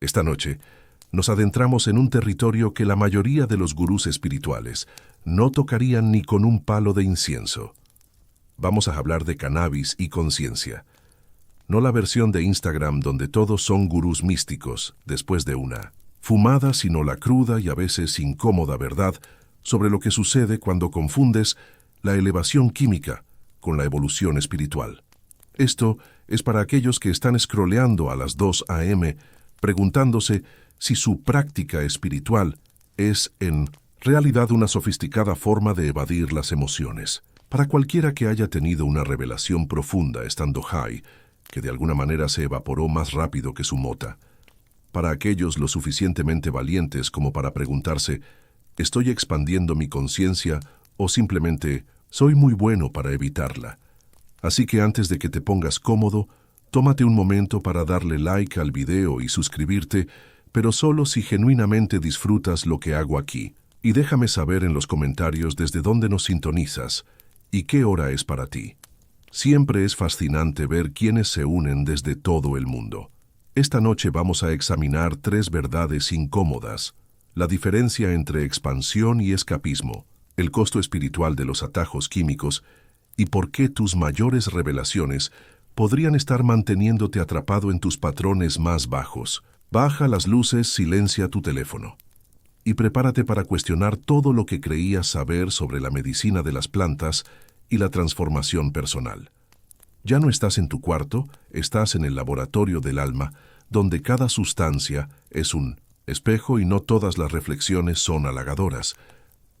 Esta noche, nos adentramos en un territorio que la mayoría de los gurús espirituales no tocarían ni con un palo de incienso. Vamos a hablar de cannabis y conciencia. No la versión de Instagram donde todos son gurús místicos después de una fumada, sino la cruda y a veces incómoda verdad sobre lo que sucede cuando confundes la elevación química con la evolución espiritual. Esto es para aquellos que están scrolleando a las 2 a.m. preguntándose si su práctica espiritual es en realidad una sofisticada forma de evadir las emociones. Para cualquiera que haya tenido una revelación profunda estando high, que de alguna manera se evaporó más rápido que su mota. Para aquellos lo suficientemente valientes como para preguntarse, ¿estoy expandiendo mi conciencia o simplemente soy muy bueno para evitarla? Así que antes de que te pongas cómodo, tómate un momento para darle like al video y suscribirte, pero solo si genuinamente disfrutas lo que hago aquí. Y déjame saber en los comentarios desde dónde nos sintonizas y qué hora es para ti. Siempre es fascinante ver quiénes se unen desde todo el mundo. Esta noche vamos a examinar 3 verdades incómodas: la diferencia entre expansión y escapismo, el costo espiritual de los atajos químicos y por qué tus mayores revelaciones podrían estar manteniéndote atrapado en tus patrones más bajos. Baja las luces, silencia tu teléfono y prepárate para cuestionar todo lo que creías saber sobre la medicina de las plantas y la transformación personal. Ya no estás en tu cuarto, estás en el laboratorio del alma, donde cada sustancia es un espejo y no todas las reflexiones son halagadoras.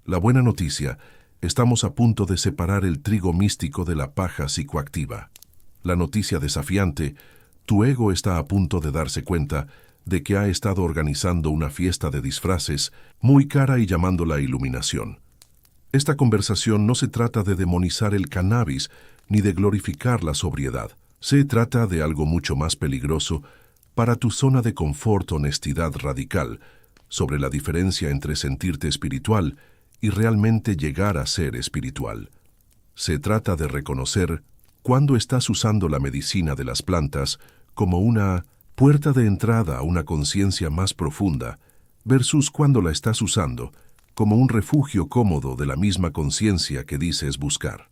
La buena noticia: estamos a punto de separar el trigo místico de la paja psicoactiva. La noticia desafiante: tu ego está a punto de darse cuenta de que ha estado organizando una fiesta de disfraces muy cara y llamándola iluminación. Esta conversación no se trata de demonizar el cannabis ni de glorificar la sobriedad. Se trata de algo mucho más peligroso para tu zona de confort, honestidad radical, sobre la diferencia entre sentirte espiritual y realmente llegar a ser espiritual. Se trata de reconocer cuándo estás usando la medicina de las plantas como una puerta de entrada a una conciencia más profunda, versus cuando la estás usando como un refugio cómodo de la misma conciencia que dices buscar.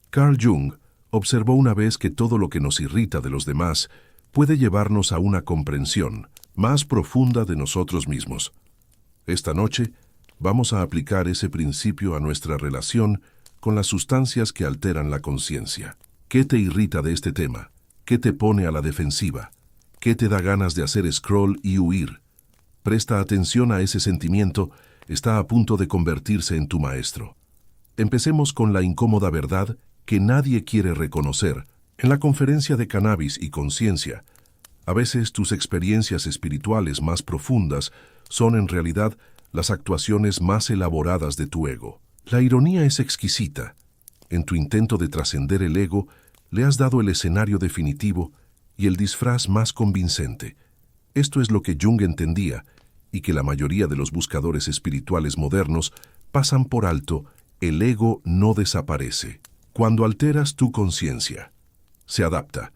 Carl Jung observó una vez que todo lo que nos irrita de los demás puede llevarnos a una comprensión más profunda de nosotros mismos. Esta noche vamos a aplicar ese principio a nuestra relación con las sustancias que alteran la conciencia. ¿Qué te irrita de este tema? ¿Qué te pone a la defensiva? ¿Qué te da ganas de hacer scroll y huir? Presta atención a ese sentimiento, está a punto de convertirse en tu maestro. Empecemos con la incómoda verdad que nadie quiere reconocer. En la conferencia de cannabis y conciencia, a veces tus experiencias espirituales más profundas son en realidad las actuaciones más elaboradas de tu ego. La ironía es exquisita. En tu intento de trascender el ego, le has dado el escenario definitivo y el disfraz más convincente. Esto es lo que Jung entendía y que la mayoría de los buscadores espirituales modernos pasan por alto: el ego no desaparece. Cuando alteras tu conciencia, se adapta,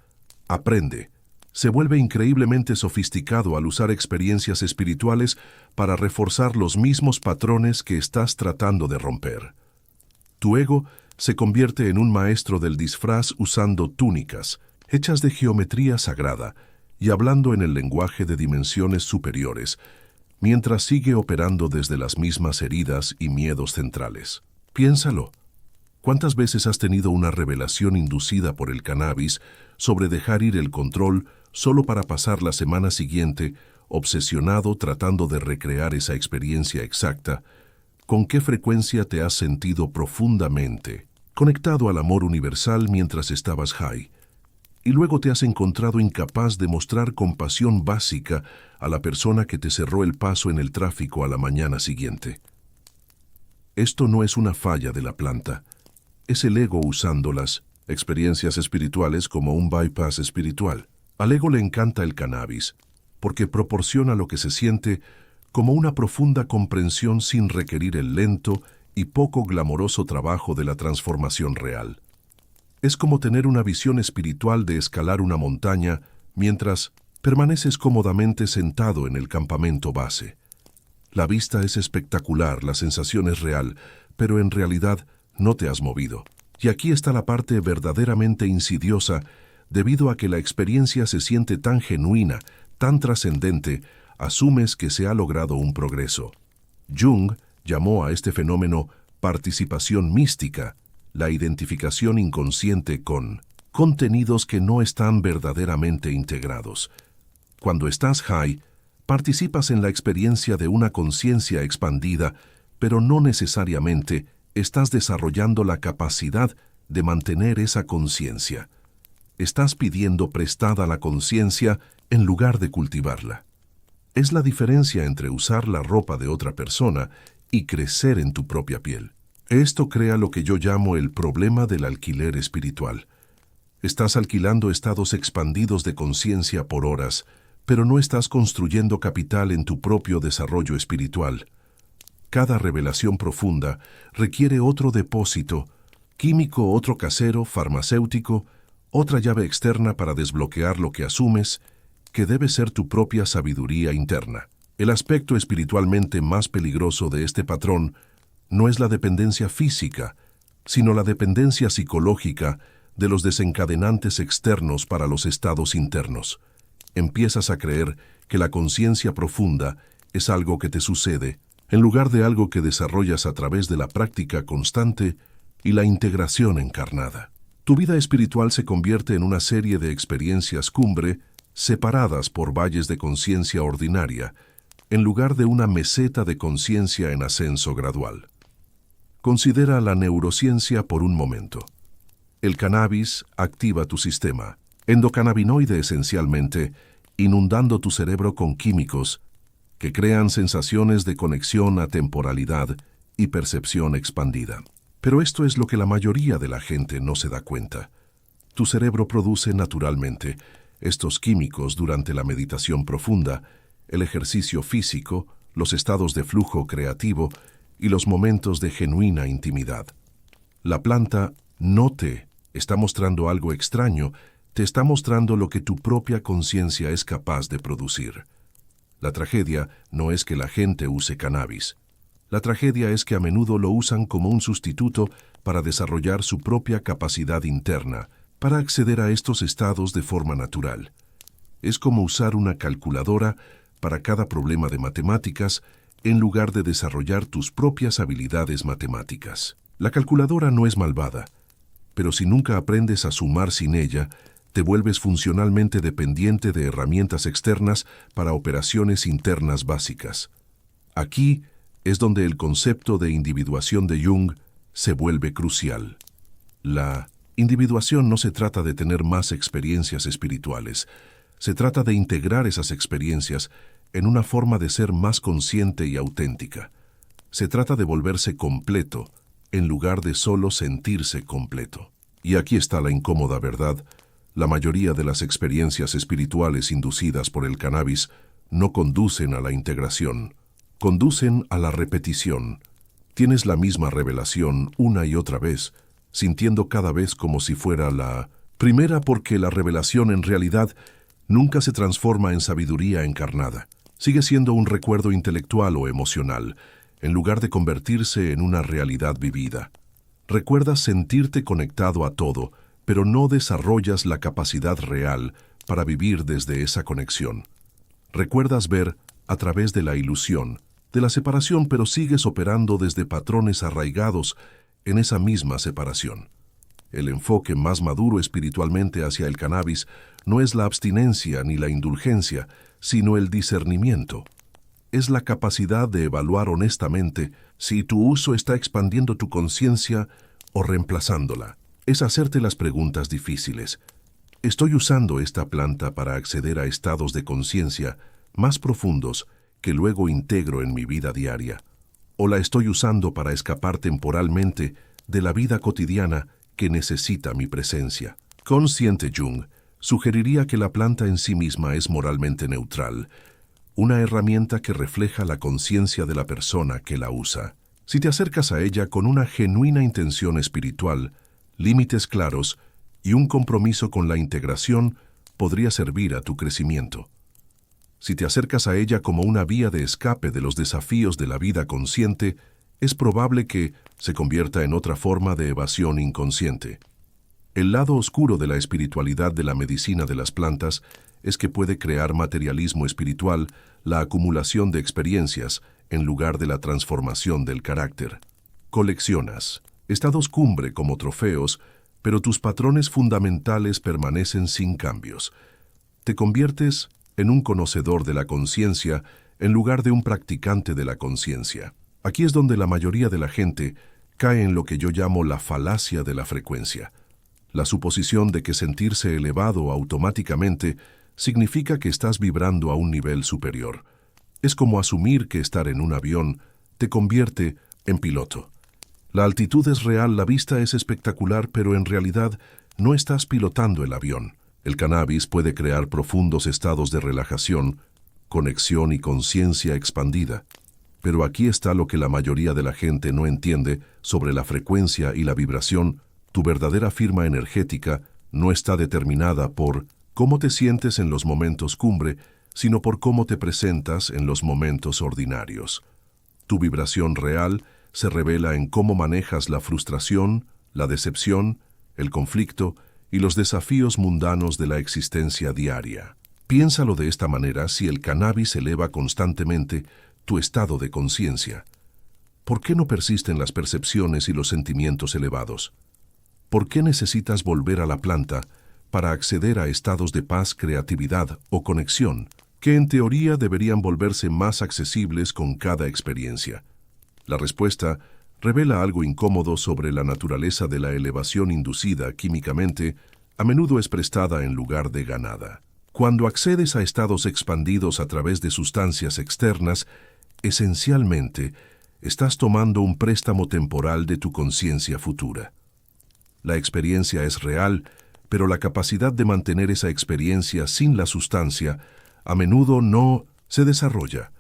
aprende, se vuelve increíblemente sofisticado al usar experiencias espirituales para reforzar los mismos patrones que estás tratando de romper. Tu ego se convierte en un maestro del disfraz usando túnicas hechas de geometría sagrada y hablando en el lenguaje de dimensiones superiores, mientras sigue operando desde las mismas heridas y miedos centrales. Piénsalo. ¿Cuántas veces has tenido una revelación inducida por el cannabis sobre dejar ir el control solo para pasar la semana siguiente obsesionado tratando de recrear esa experiencia exacta? ¿Con qué frecuencia te has sentido profundamente conectado al amor universal mientras estabas high? Y luego te has encontrado incapaz de mostrar compasión básica a la persona que te cerró el paso en el tráfico a la mañana siguiente. Esto no es una falla de la planta. Es el ego usando las experiencias espirituales como un bypass espiritual. Al ego le encanta el cannabis, porque proporciona lo que se siente como una profunda comprensión sin requerir el lento y poco glamoroso trabajo de la transformación real. Es como tener una visión espiritual de escalar una montaña mientras Permaneces cómodamente sentado en el campamento base. La vista es espectacular, la sensación es real, pero en realidad no te has movido. Y aquí está la parte verdaderamente insidiosa, debido a que la experiencia se siente tan genuina, tan trascendente, asumes que se ha logrado un progreso. Jung llamó a este fenómeno participación mística, la identificación inconsciente con contenidos que no están verdaderamente integrados. Cuando estás high, participas en la experiencia de una conciencia expandida, pero no necesariamente estás desarrollando la capacidad de mantener esa conciencia. Estás pidiendo prestada la conciencia en lugar de cultivarla. Es la diferencia entre usar la ropa de otra persona y crecer en tu propia piel. Esto crea lo que yo llamo el problema del alquiler espiritual. Estás alquilando estados expandidos de conciencia por horas, pero no estás construyendo capital en tu propio desarrollo espiritual. Cada revelación profunda requiere otro depósito, químico, otro casero, farmacéutico, otra llave externa para desbloquear lo que asumes, que debe ser tu propia sabiduría interna. El aspecto espiritualmente más peligroso de este patrón no es la dependencia física, sino la dependencia psicológica de los desencadenantes externos para los estados internos. Empiezas a creer que la conciencia profunda es algo que te sucede, en lugar de algo que desarrollas a través de la práctica constante y la integración encarnada. Tu vida espiritual se convierte en una serie de experiencias cumbre separadas por valles de conciencia ordinaria, en lugar de una meseta de conciencia en ascenso gradual. Considera la neurociencia por un momento. El cannabis activa tu sistema endocannabinoide esencialmente, inundando tu cerebro con químicos que crean sensaciones de conexión a temporalidad y percepción expandida. Pero esto es lo que la mayoría de la gente no se da cuenta. Tu cerebro produce naturalmente estos químicos durante la meditación profunda, el ejercicio físico, los estados de flujo creativo y los momentos de genuina intimidad. La planta no te está mostrando algo extraño, te está mostrando lo que tu propia conciencia es capaz de producir. La tragedia no es que la gente use cannabis. La tragedia es que a menudo lo usan como un sustituto para desarrollar su propia capacidad interna, para acceder a estos estados de forma natural. Es como usar una calculadora para cada problema de matemáticas en lugar de desarrollar tus propias habilidades matemáticas. La calculadora no es malvada, pero si nunca aprendes a sumar sin ella, te vuelves funcionalmente dependiente de herramientas externas para operaciones internas básicas. Aquí es donde el concepto de individuación de Jung se vuelve crucial. La individuación no se trata de tener más experiencias espirituales, se trata de integrar esas experiencias en una forma de ser más consciente y auténtica. Se trata de volverse completo, en lugar de solo sentirse completo. Y aquí está la incómoda verdad. La mayoría de las experiencias espirituales inducidas por el cannabis no conducen a la integración, conducen a la repetición. Tienes la misma revelación una y otra vez, sintiendo cada vez como si fuera la primera, porque la revelación en realidad nunca se transforma en sabiduría encarnada. Sigue siendo un recuerdo intelectual o emocional, en lugar de convertirse en una realidad vivida. Recuerdas sentirte conectado a todo, pero no desarrollas la capacidad real para vivir desde esa conexión. Recuerdas ver a través de la ilusión, de la separación, pero sigues operando desde patrones arraigados en esa misma separación. El enfoque más maduro espiritualmente hacia el cannabis no es la abstinencia ni la indulgencia, sino el discernimiento. Es la capacidad de evaluar honestamente si tu uso está expandiendo tu conciencia o reemplazándola. Es hacerte las preguntas difíciles. ¿Estoy usando esta planta para acceder a estados de conciencia más profundos que luego integro en mi vida diaria? ¿O la estoy usando para escapar temporalmente de la vida cotidiana que necesita mi presencia? Consciente Jung sugeriría que la planta en sí misma es moralmente neutral, una herramienta que refleja la conciencia de la persona que la usa. Si te acercas a ella con una genuina intención espiritual, límites claros y un compromiso con la integración, podría servir a tu crecimiento. Si te acercas a ella como una vía de escape de los desafíos de la vida consciente, es probable que se convierta en otra forma de evasión inconsciente. El lado oscuro de la espiritualidad de la medicina de las plantas es que puede crear materialismo espiritual, la acumulación de experiencias, en lugar de la transformación del carácter. Coleccionas estados cumbre como trofeos, pero tus patrones fundamentales permanecen sin cambios. Te conviertes en un conocedor de la conciencia en lugar de un practicante de la conciencia. Aquí es donde la mayoría de la gente cae en lo que yo llamo la falacia de la frecuencia. La suposición de que sentirse elevado automáticamente significa que estás vibrando a un nivel superior. Es como asumir que estar en un avión te convierte en piloto. La altitud es real, la vista es espectacular, pero en realidad no estás pilotando el avión. El cannabis puede crear profundos estados de relajación, conexión y conciencia expandida. Pero aquí está lo que la mayoría de la gente no entiende sobre la frecuencia y la vibración. Tu verdadera firma energética no está determinada por cómo te sientes en los momentos cumbre, sino por cómo te presentas en los momentos ordinarios. Tu vibración real se revela en cómo manejas la frustración, la decepción, el conflicto y los desafíos mundanos de la existencia diaria. Piénsalo de esta manera: si el cannabis eleva constantemente tu estado de conciencia, ¿por qué no persisten las percepciones y los sentimientos elevados? ¿Por qué necesitas volver a la planta para acceder a estados de paz, creatividad o conexión, que en teoría deberían volverse más accesibles con cada experiencia? La respuesta revela algo incómodo sobre la naturaleza de la elevación inducida químicamente. A menudo es prestada en lugar de ganada. Cuando accedes a estados expandidos a través de sustancias externas, esencialmente estás tomando un préstamo temporal de tu conciencia futura. La experiencia es real, pero la capacidad de mantener esa experiencia sin la sustancia a menudo no se desarrolla.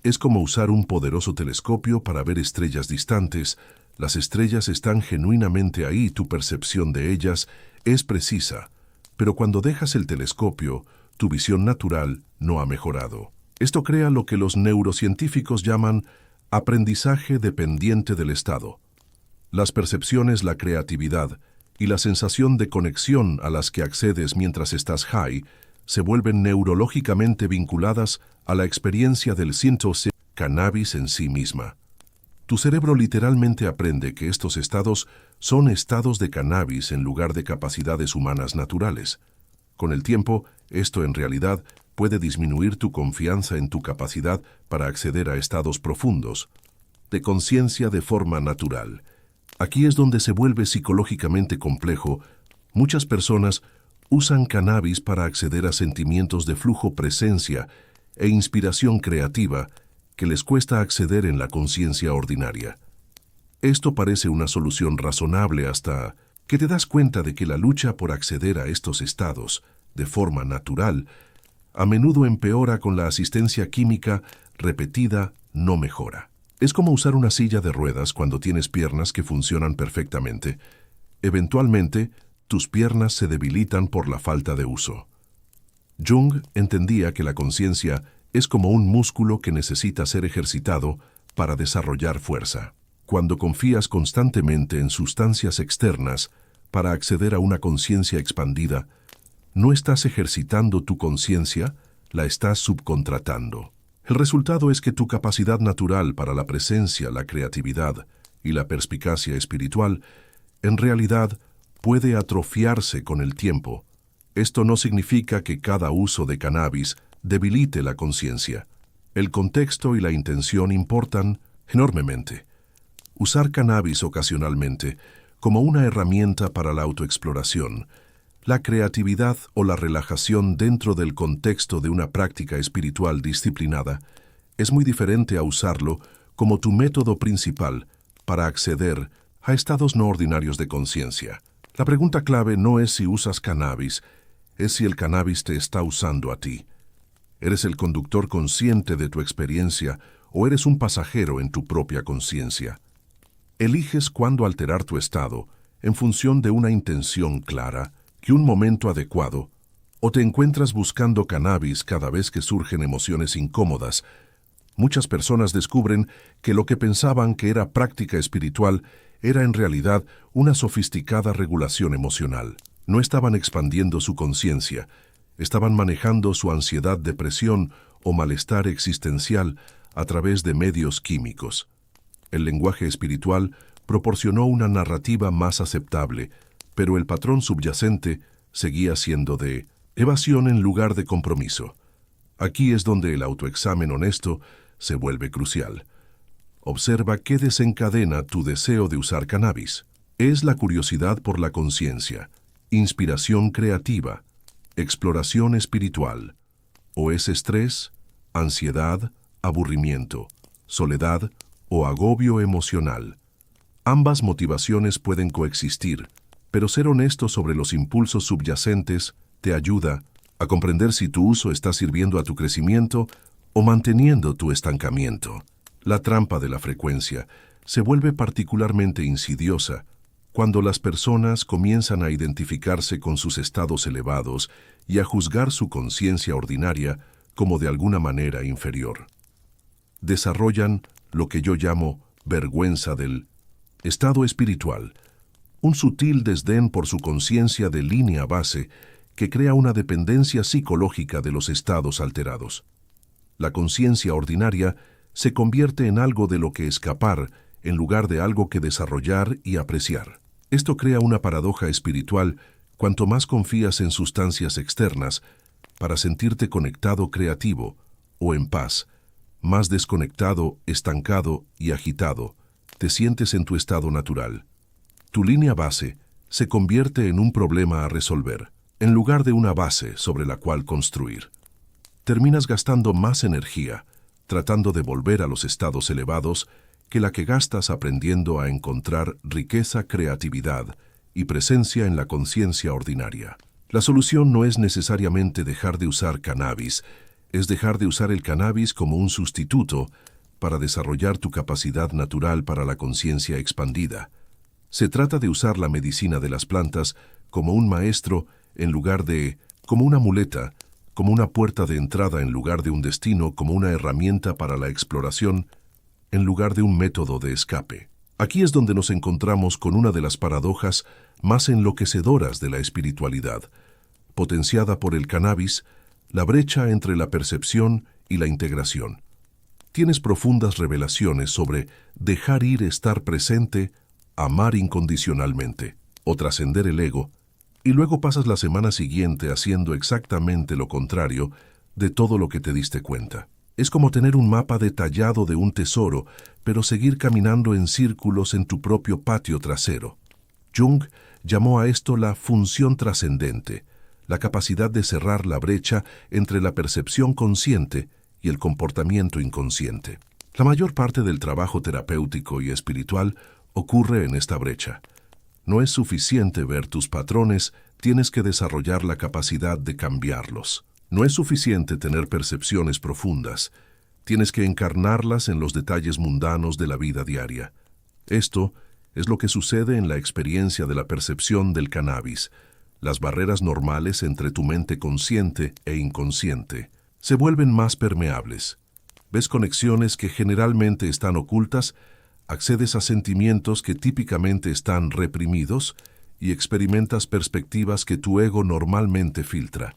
Es como usar un poderoso telescopio para ver estrellas distantes. Las estrellas están genuinamente ahí, tu percepción de ellas es precisa, pero cuando dejas el telescopio, tu visión natural no ha mejorado. Esto crea lo que los neurocientíficos llaman aprendizaje dependiente del estado. Las percepciones, la creatividad y la sensación de conexión a las que accedes mientras estás high se vuelven neurológicamente vinculadas a la experiencia del síntose cannabis en sí misma. Tu cerebro literalmente aprende que estos estados son estados de cannabis en lugar de capacidades humanas naturales. Con el tiempo, esto en realidad puede disminuir tu confianza en tu capacidad para acceder a estados profundos de conciencia de forma natural. Aquí es donde se vuelve psicológicamente complejo. Muchas personas usan cannabis para acceder a sentimientos de flujo, presencia e inspiración creativa que les cuesta acceder en la conciencia ordinaria. Esto parece una solución razonable hasta que te das cuenta de que la lucha por acceder a estos estados de forma natural a menudo empeora con la asistencia química repetida, no mejora. Es como usar una silla de ruedas cuando tienes piernas que funcionan perfectamente. Eventualmente, tus piernas se debilitan por la falta de uso. Jung entendía que la conciencia es como un músculo que necesita ser ejercitado para desarrollar fuerza. Cuando confías constantemente en sustancias externas para acceder a una conciencia expandida, no estás ejercitando tu conciencia, la estás subcontratando. El resultado es que tu capacidad natural para la presencia, la creatividad y la perspicacia espiritual, en realidad, puede atrofiarse con el tiempo. Esto no significa que cada uso de cannabis debilite la conciencia. El contexto y la intención importan enormemente. Usar cannabis ocasionalmente como una herramienta para la autoexploración, la creatividad o la relajación dentro del contexto de una práctica espiritual disciplinada es muy diferente a usarlo como tu método principal para acceder a estados no ordinarios de conciencia. La pregunta clave no es si usas cannabis, es si el cannabis te está usando a ti. ¿Eres el conductor consciente de tu experiencia o eres un pasajero en tu propia conciencia? Eliges cuándo alterar tu estado en función de una intención clara y un momento adecuado, ¿O te encuentras buscando cannabis cada vez que surgen emociones incómodas? Muchas personas descubren que lo que pensaban que era práctica espiritual era en realidad una sofisticada regulación emocional. No estaban expandiendo su conciencia, estaban manejando su ansiedad, depresión o malestar existencial a través de medios químicos. El lenguaje espiritual proporcionó una narrativa más aceptable, pero el patrón subyacente seguía siendo de evasión en lugar de compromiso. Aquí es donde el autoexamen honesto se vuelve crucial. Observa qué desencadena tu deseo de usar cannabis. ¿Es la curiosidad por la conciencia, inspiración creativa, exploración espiritual? ¿O es estrés, ansiedad, aburrimiento, soledad o agobio emocional? Ambas motivaciones pueden coexistir, pero ser honesto sobre los impulsos subyacentes te ayuda a comprender si tu uso está sirviendo a tu crecimiento o manteniendo tu estancamiento. La trampa de la frecuencia se vuelve particularmente insidiosa cuando las personas comienzan a identificarse con sus estados elevados y a juzgar su conciencia ordinaria como de alguna manera inferior. Desarrollan lo que yo llamo vergüenza del estado espiritual, un sutil desdén por su conciencia de línea base que crea una dependencia psicológica de los estados alterados. La conciencia ordinaria se convierte en algo de lo que escapar en lugar de algo que desarrollar y apreciar. Esto crea una paradoja espiritual cuanto más confías en sustancias externas para sentirte conectado, creativo o en paz, más desconectado, estancado y agitado te sientes en tu estado natural. Tu línea base se convierte en un problema a resolver, en lugar de una base sobre la cual construir. Terminas gastando más energía tratando de volver a los estados elevados que la que gastas aprendiendo a encontrar riqueza, creatividad y presencia en la conciencia ordinaria. La solución no es necesariamente dejar de usar cannabis, es dejar de usar el cannabis como un sustituto para desarrollar tu capacidad natural para la conciencia expandida. Se trata de usar la medicina de las plantas como un maestro en lugar de como una muleta, como una puerta de entrada en lugar de un destino, como una herramienta para la exploración en lugar de un método de escape. Aquí es donde nos encontramos con una de las paradojas más enloquecedoras de la espiritualidad. Potenciada por el cannabis, la brecha entre la percepción y la integración. Tienes profundas revelaciones sobre dejar ir, estar presente, amar incondicionalmente o trascender el ego, y luego pasas la semana siguiente haciendo exactamente lo contrario de todo lo que te diste cuenta. Es como tener un mapa detallado de un tesoro, pero seguir caminando en círculos en tu propio patio trasero. Jung llamó a esto la función trascendente, la capacidad de cerrar la brecha entre la percepción consciente y el comportamiento inconsciente. La mayor parte del trabajo terapéutico y espiritual ocurre en esta brecha. No es suficiente ver tus patrones, tienes que desarrollar la capacidad de cambiarlos. No es suficiente tener percepciones profundas, tienes que encarnarlas en los detalles mundanos de la vida diaria. Esto es lo que sucede en la experiencia de la percepción del cannabis. Las barreras normales entre tu mente consciente e inconsciente se vuelven más permeables. Ves conexiones que generalmente están ocultas, accedes a sentimientos que típicamente están reprimidos y experimentas perspectivas que tu ego normalmente filtra.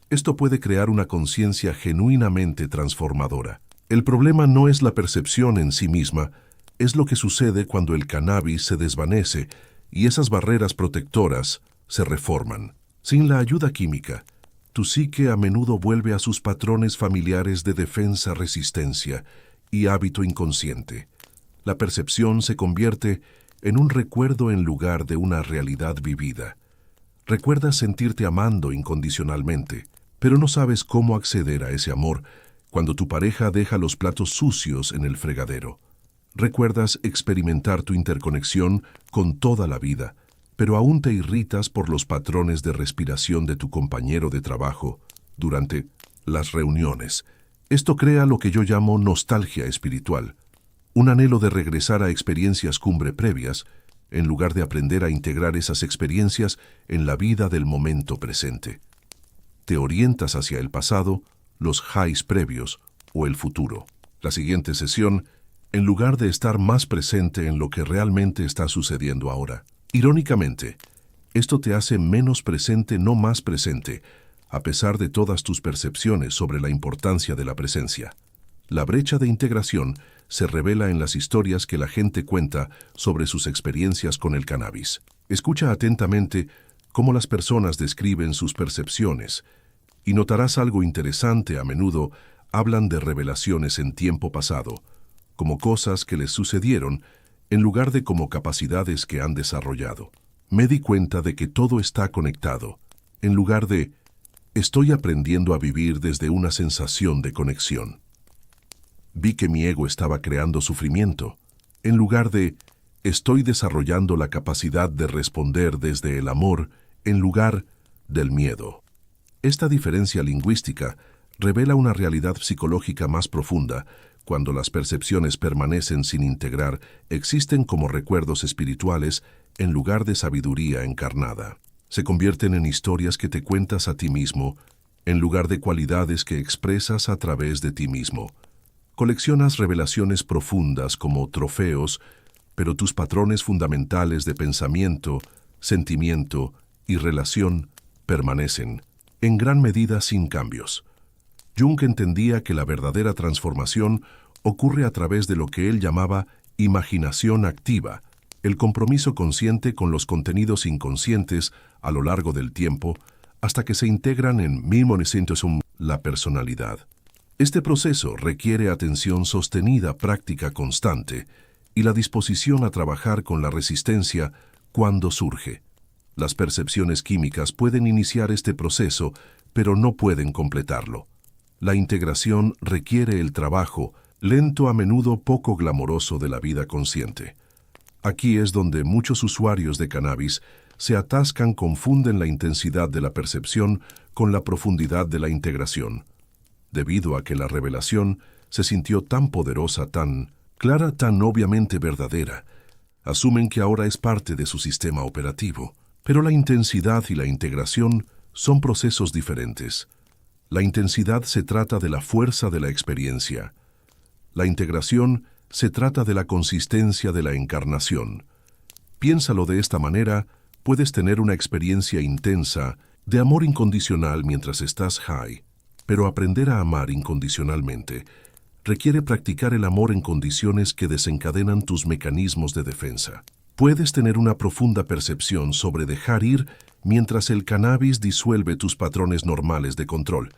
Esto puede crear una conciencia genuinamente transformadora. El problema no es la percepción en sí misma, es lo que sucede cuando el cannabis se desvanece y esas barreras protectoras se reforman. Sin la ayuda química, tu psique a menudo vuelve a sus patrones familiares de defensa-resistencia y hábito inconsciente. La percepción se convierte en un recuerdo en lugar de una realidad vivida. Recuerdas sentirte amando incondicionalmente, pero no sabes cómo acceder a ese amor cuando tu pareja deja los platos sucios en el fregadero. Recuerdas experimentar tu interconexión con toda la vida, pero aún te irritas por los patrones de respiración de tu compañero de trabajo durante las reuniones. Esto crea lo que yo llamo nostalgia espiritual, un anhelo de regresar a experiencias cumbre previas, en lugar de aprender a integrar esas experiencias en la vida del momento presente. te orientas hacia el pasado, los highs previos o el futuro. La siguiente sesión, en lugar de estar más presente en lo que realmente está sucediendo ahora. Irónicamente, esto te hace menos presente, no más presente, a pesar de todas tus percepciones sobre la importancia de la presencia. La brecha de integración se revela en las historias que la gente cuenta sobre sus experiencias con el cannabis. Escucha atentamente cómo las personas describen sus percepciones y notarás algo interesante. A menudo hablan de revelaciones en tiempo pasado, como cosas que les sucedieron, en lugar de como capacidades que han desarrollado. Me di cuenta de que todo está conectado, en lugar de estoy aprendiendo a vivir desde una sensación de conexión. Vi que mi ego estaba creando sufrimiento, en lugar de estoy desarrollando la capacidad de responder desde el amor en lugar del miedo. Esta diferencia lingüística revela una realidad psicológica más profunda. Cuando las percepciones permanecen sin integrar, existen como recuerdos espirituales en lugar de sabiduría encarnada. Se convierten en historias que te cuentas a ti mismo, en lugar de cualidades que expresas a través de ti mismo. Coleccionas revelaciones profundas como trofeos, pero tus patrones fundamentales de pensamiento, sentimiento y relación permanecen, en gran medida sin cambios. Jung entendía que la verdadera transformación ocurre a través de lo que él llamaba imaginación activa, el compromiso consciente con los contenidos inconscientes a lo largo del tiempo, hasta que se integran en la personalidad. Este proceso requiere atención sostenida, práctica constante, y la disposición a trabajar con la resistencia cuando surge. Las percepciones químicas pueden iniciar este proceso, pero no pueden completarlo. La integración requiere el trabajo, lento, a menudo poco glamoroso, de la vida consciente. Aquí es donde muchos usuarios de cannabis se atascan, confunden la intensidad de la percepción con la profundidad de la integración. Debido a que la revelación se sintió tan poderosa, tan clara, tan obviamente verdadera, asumen que ahora es parte de su sistema operativo. Pero la intensidad y la integración son procesos diferentes. La intensidad se trata de la fuerza de la experiencia. La integración se trata de la consistencia de la encarnación. Piénsalo de esta manera: puedes tener una experiencia intensa de amor incondicional mientras estás high, pero aprender a amar incondicionalmente requiere practicar el amor en condiciones que desencadenan tus mecanismos de defensa. Puedes tener una profunda percepción sobre dejar ir mientras el cannabis disuelve tus patrones normales de control,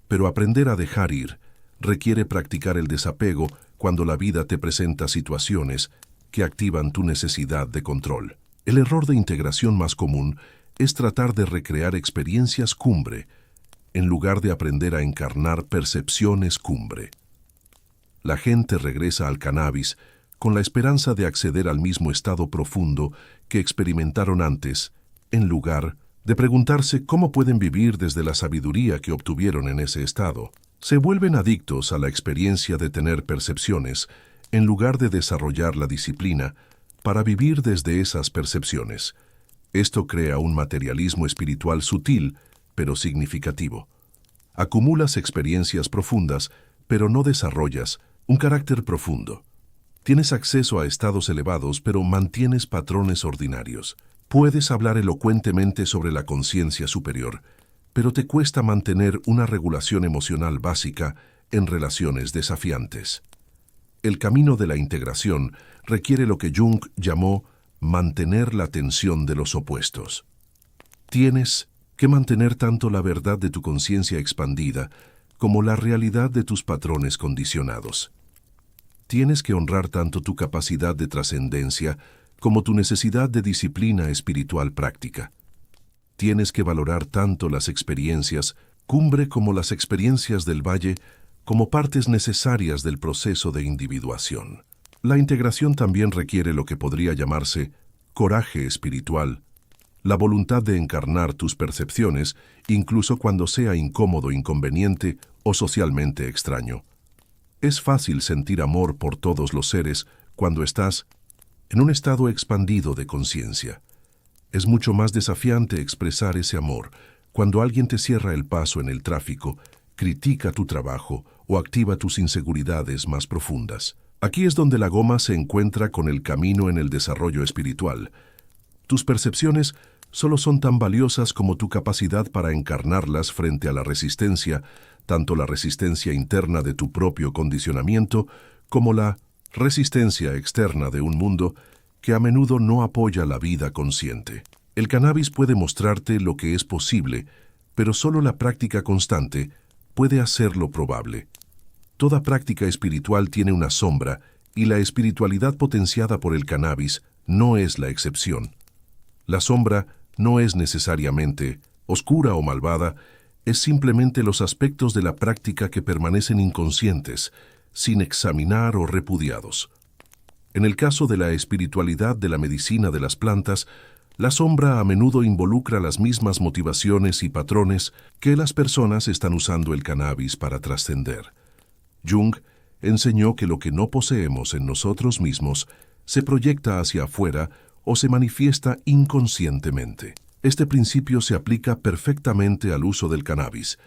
pero aprender a dejar ir requiere practicar el desapego cuando la vida te presenta situaciones que activan tu necesidad de control. El error de integración más común es tratar de recrear experiencias cumbre en lugar de aprender a encarnar percepciones cumbre. La gente regresa al cannabis con la esperanza de acceder al mismo estado profundo que experimentaron antes, en lugar de preguntarse cómo pueden vivir desde la sabiduría que obtuvieron en ese estado. Se vuelven adictos a la experiencia de tener percepciones, en lugar de desarrollar la disciplina para vivir desde esas percepciones. Esto crea un materialismo espiritual sutil, pero significativo. Acumulas experiencias profundas, pero no desarrollas un carácter profundo. Tienes acceso a estados elevados, pero mantienes patrones ordinarios. Puedes hablar elocuentemente sobre la conciencia superior, pero te cuesta mantener una regulación emocional básica en relaciones desafiantes. El camino de la integración requiere lo que Jung llamó mantener la tensión de los opuestos. Tienes que mantener tanto la verdad de tu conciencia expandida como la realidad de tus patrones condicionados. Tienes que honrar tanto tu capacidad de trascendencia como tu necesidad de disciplina espiritual práctica. Tienes que valorar tanto las experiencias cumbre como las experiencias del valle como partes necesarias del proceso de individuación. La integración también requiere lo que podría llamarse coraje espiritual, la voluntad de encarnar tus percepciones incluso cuando sea incómodo, inconveniente o socialmente extraño. Es fácil sentir amor por todos los seres cuando estás en un estado expandido de conciencia. Es mucho más desafiante expresar ese amor Cuando alguien te cierra el paso en el tráfico, critica tu trabajo o activa tus inseguridades más profundas. Aquí es donde la goma se encuentra con el camino en el desarrollo espiritual. Tus percepciones solo son tan valiosas como tu capacidad para encarnarlas frente a la resistencia, tanto la resistencia interna de tu propio condicionamiento como la resistencia externa de un mundo que a menudo no apoya la vida consciente. El cannabis puede mostrarte lo que es posible, pero solo la práctica constante puede hacerlo probable. Toda práctica espiritual tiene una sombra, y la espiritualidad potenciada por el cannabis no es la excepción. La sombra no es necesariamente oscura o malvada, es simplemente los aspectos de la práctica que permanecen inconscientes, sin examinar o repudiados. En el caso de la espiritualidad de la medicina de las plantas, la sombra a menudo involucra las mismas motivaciones y patrones que las personas están usando el cannabis para trascender. Jung enseñó que lo que no poseemos en nosotros mismos se proyecta hacia afuera o se manifiesta inconscientemente. Este principio se aplica perfectamente al uso del cannabis.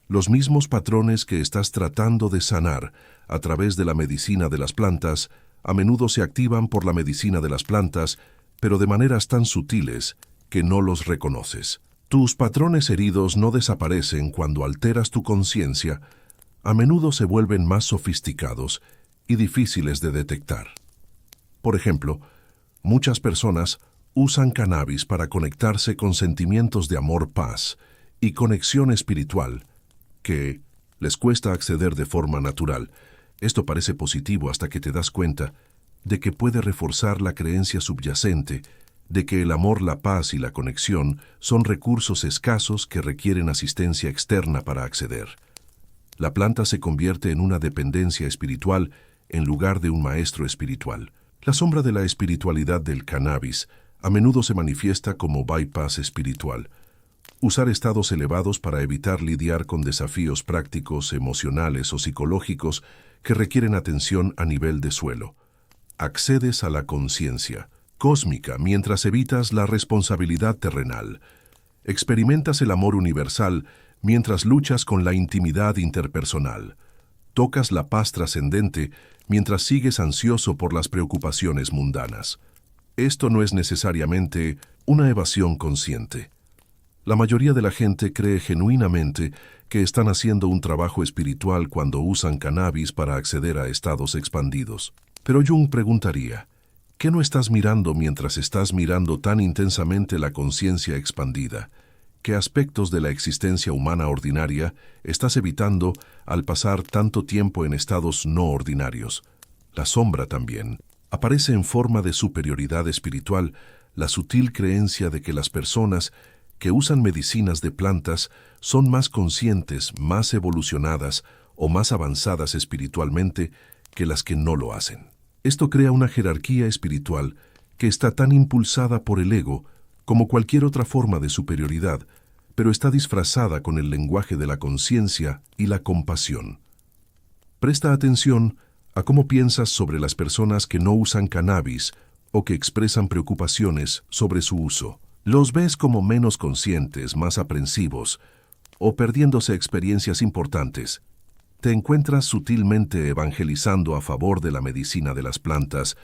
Los mismos patrones que estás tratando de sanar a través de la medicina de las plantas a menudo se activan por la medicina de las plantas, pero de maneras tan sutiles que no los reconoces. Tus patrones heridos no desaparecen cuando alteras tu conciencia, a menudo se vuelven más sofisticados y difíciles de detectar. Por ejemplo, muchas personas usan cannabis para conectarse con sentimientos de amor, paz y conexión espiritual que les cuesta acceder de forma natural. Esto parece positivo hasta que te das cuenta de que puede reforzar la creencia subyacente de que el amor, la paz y la conexión son recursos escasos que requieren asistencia externa para acceder. La planta se convierte en una dependencia espiritual en lugar de un maestro espiritual. La sombra de la espiritualidad del cannabis a menudo se manifiesta como bypass espiritual. Usar estados elevados para evitar lidiar con desafíos prácticos, emocionales o psicológicos que requieren atención a nivel de suelo. Accedes a la conciencia cósmica mientras evitas la responsabilidad terrenal. Experimentas el amor universal mientras luchas con la intimidad interpersonal. Tocas la paz trascendente mientras sigues ansioso por las preocupaciones mundanas. Esto no es necesariamente una evasión consciente. La mayoría de la gente cree genuinamente que están haciendo un trabajo espiritual cuando usan cannabis para acceder a estados expandidos. Pero Jung preguntaría, ¿qué no estás mirando mientras estás mirando tan intensamente la conciencia expandida? ¿Qué aspectos de la existencia humana ordinaria estás evitando al pasar tanto tiempo en estados no ordinarios? La sombra también. Aparece en forma de superioridad espiritual la sutil creencia de que las personas que usan medicinas de plantas son más conscientes, más evolucionadas o más avanzadas espiritualmente que las que no lo hacen. Esto crea una jerarquía espiritual que está tan impulsada por el ego como cualquier otra forma de superioridad, pero está disfrazada con el lenguaje de la conciencia y la compasión. Presta atención a cómo piensas sobre las personas que no usan cannabis o que expresan preocupaciones sobre su uso. Los ves como menos conscientes, más aprensivos, o perdiéndose experiencias importantes. Te encuentras sutilmente evangelizando a favor de la medicina de las plantas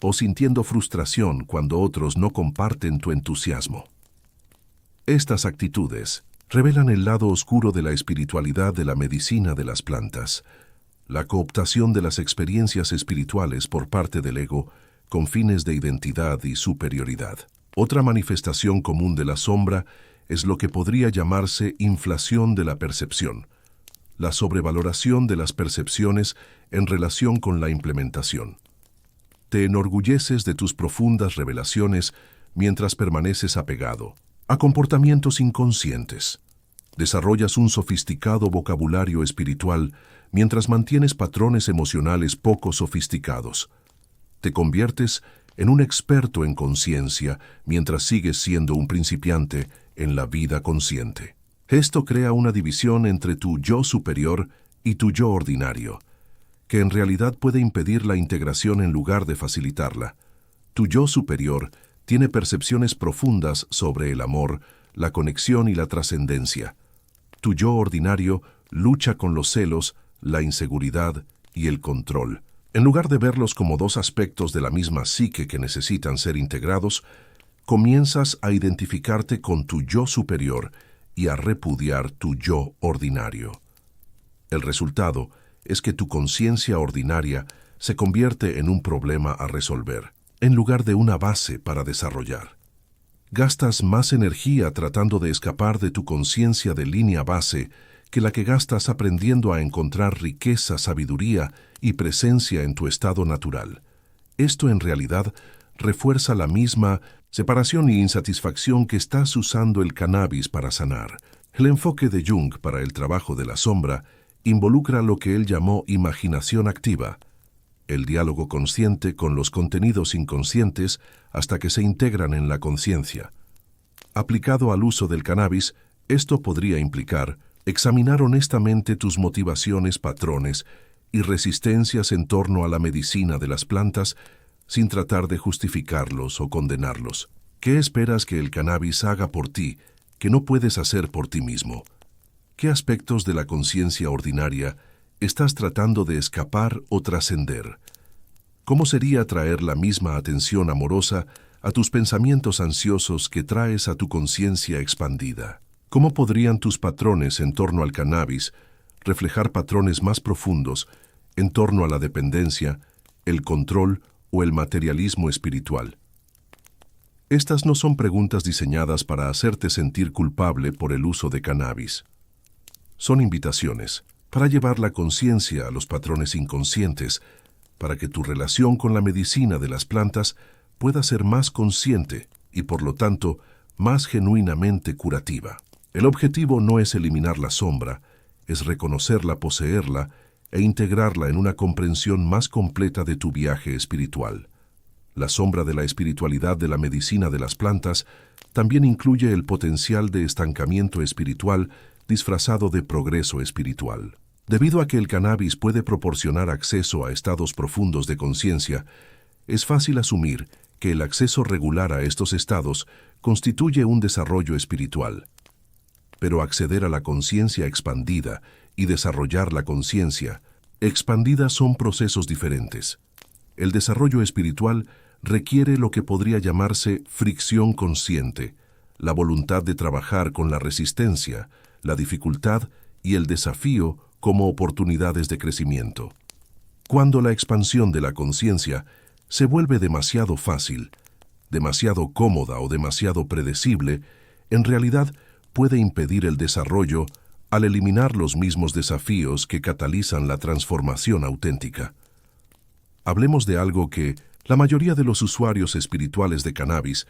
o sintiendo frustración cuando otros no comparten tu entusiasmo. Estas actitudes revelan el lado oscuro de la espiritualidad de la medicina de las plantas, la cooptación de las experiencias espirituales por parte del ego con fines de identidad y superioridad. Otra manifestación común de la sombra es lo que podría llamarse inflación de la percepción, la sobrevaloración de las percepciones en relación con la implementación. Te enorgulleces de tus profundas revelaciones mientras permaneces apegado a comportamientos inconscientes. Desarrollas un sofisticado vocabulario espiritual mientras mantienes patrones emocionales poco sofisticados. Te conviertes en un experto en conciencia mientras sigues siendo un principiante en la vida consciente. Esto crea una división entre tu yo superior y tu yo ordinario, que en realidad puede impedir la integración en lugar de facilitarla. Tu yo superior tiene percepciones profundas sobre el amor, la conexión y la trascendencia. Tu yo ordinario lucha con los celos, la inseguridad y el control. En lugar de verlos como dos aspectos de la misma psique que necesitan ser integrados, comienzas a identificarte con tu yo superior y a repudiar tu yo ordinario. El resultado es que tu conciencia ordinaria se convierte en un problema a resolver, en lugar de una base para desarrollar. Gastas más energía tratando de escapar de tu conciencia de línea base que la que gastas aprendiendo a encontrar riqueza, sabiduría y presencia en tu estado natural. Esto en realidad refuerza la misma separación y insatisfacción que estás usando el cannabis para sanar. El enfoque de Jung para el trabajo de la sombra involucra lo que él llamó imaginación activa, el diálogo consciente con los contenidos inconscientes hasta que se integran en la conciencia. Aplicado al uso del cannabis, esto podría implicar examinar honestamente tus motivaciones, patrones y resistencias en torno a la medicina de las plantas sin tratar de justificarlos o condenarlos. ¿Qué esperas que el cannabis haga por ti que no puedes hacer por ti mismo? ¿Qué aspectos de la conciencia ordinaria estás tratando de escapar o trascender? ¿Cómo sería traer la misma atención amorosa a tus pensamientos ansiosos que traes a tu conciencia expandida? ¿Cómo podrían tus patrones en torno al cannabis reflejar patrones más profundos en torno a la dependencia, el control o el materialismo espiritual? Estas no son preguntas diseñadas para hacerte sentir culpable por el uso de cannabis. Son invitaciones para llevar la conciencia a los patrones inconscientes, para que tu relación con la medicina de las plantas pueda ser más consciente y, por lo tanto, más genuinamente curativa. El objetivo no es eliminar la sombra, es reconocerla, poseerla e integrarla en una comprensión más completa de tu viaje espiritual. La sombra de la espiritualidad de la medicina de las plantas también incluye el potencial de estancamiento espiritual disfrazado de progreso espiritual. Debido a que el cannabis puede proporcionar acceso a estados profundos de conciencia, es fácil asumir que el acceso regular a estos estados constituye un desarrollo espiritual. Pero acceder a la conciencia expandida y desarrollar la conciencia expandida son procesos diferentes. El desarrollo espiritual requiere lo que podría llamarse fricción consciente, la voluntad de trabajar con la resistencia, la dificultad y el desafío como oportunidades de crecimiento. Cuando la expansión de la conciencia se vuelve demasiado fácil, demasiado cómoda o demasiado predecible, en realidad puede impedir el desarrollo al eliminar los mismos desafíos que catalizan la transformación auténtica. Hablemos de algo que la mayoría de los usuarios espirituales de cannabis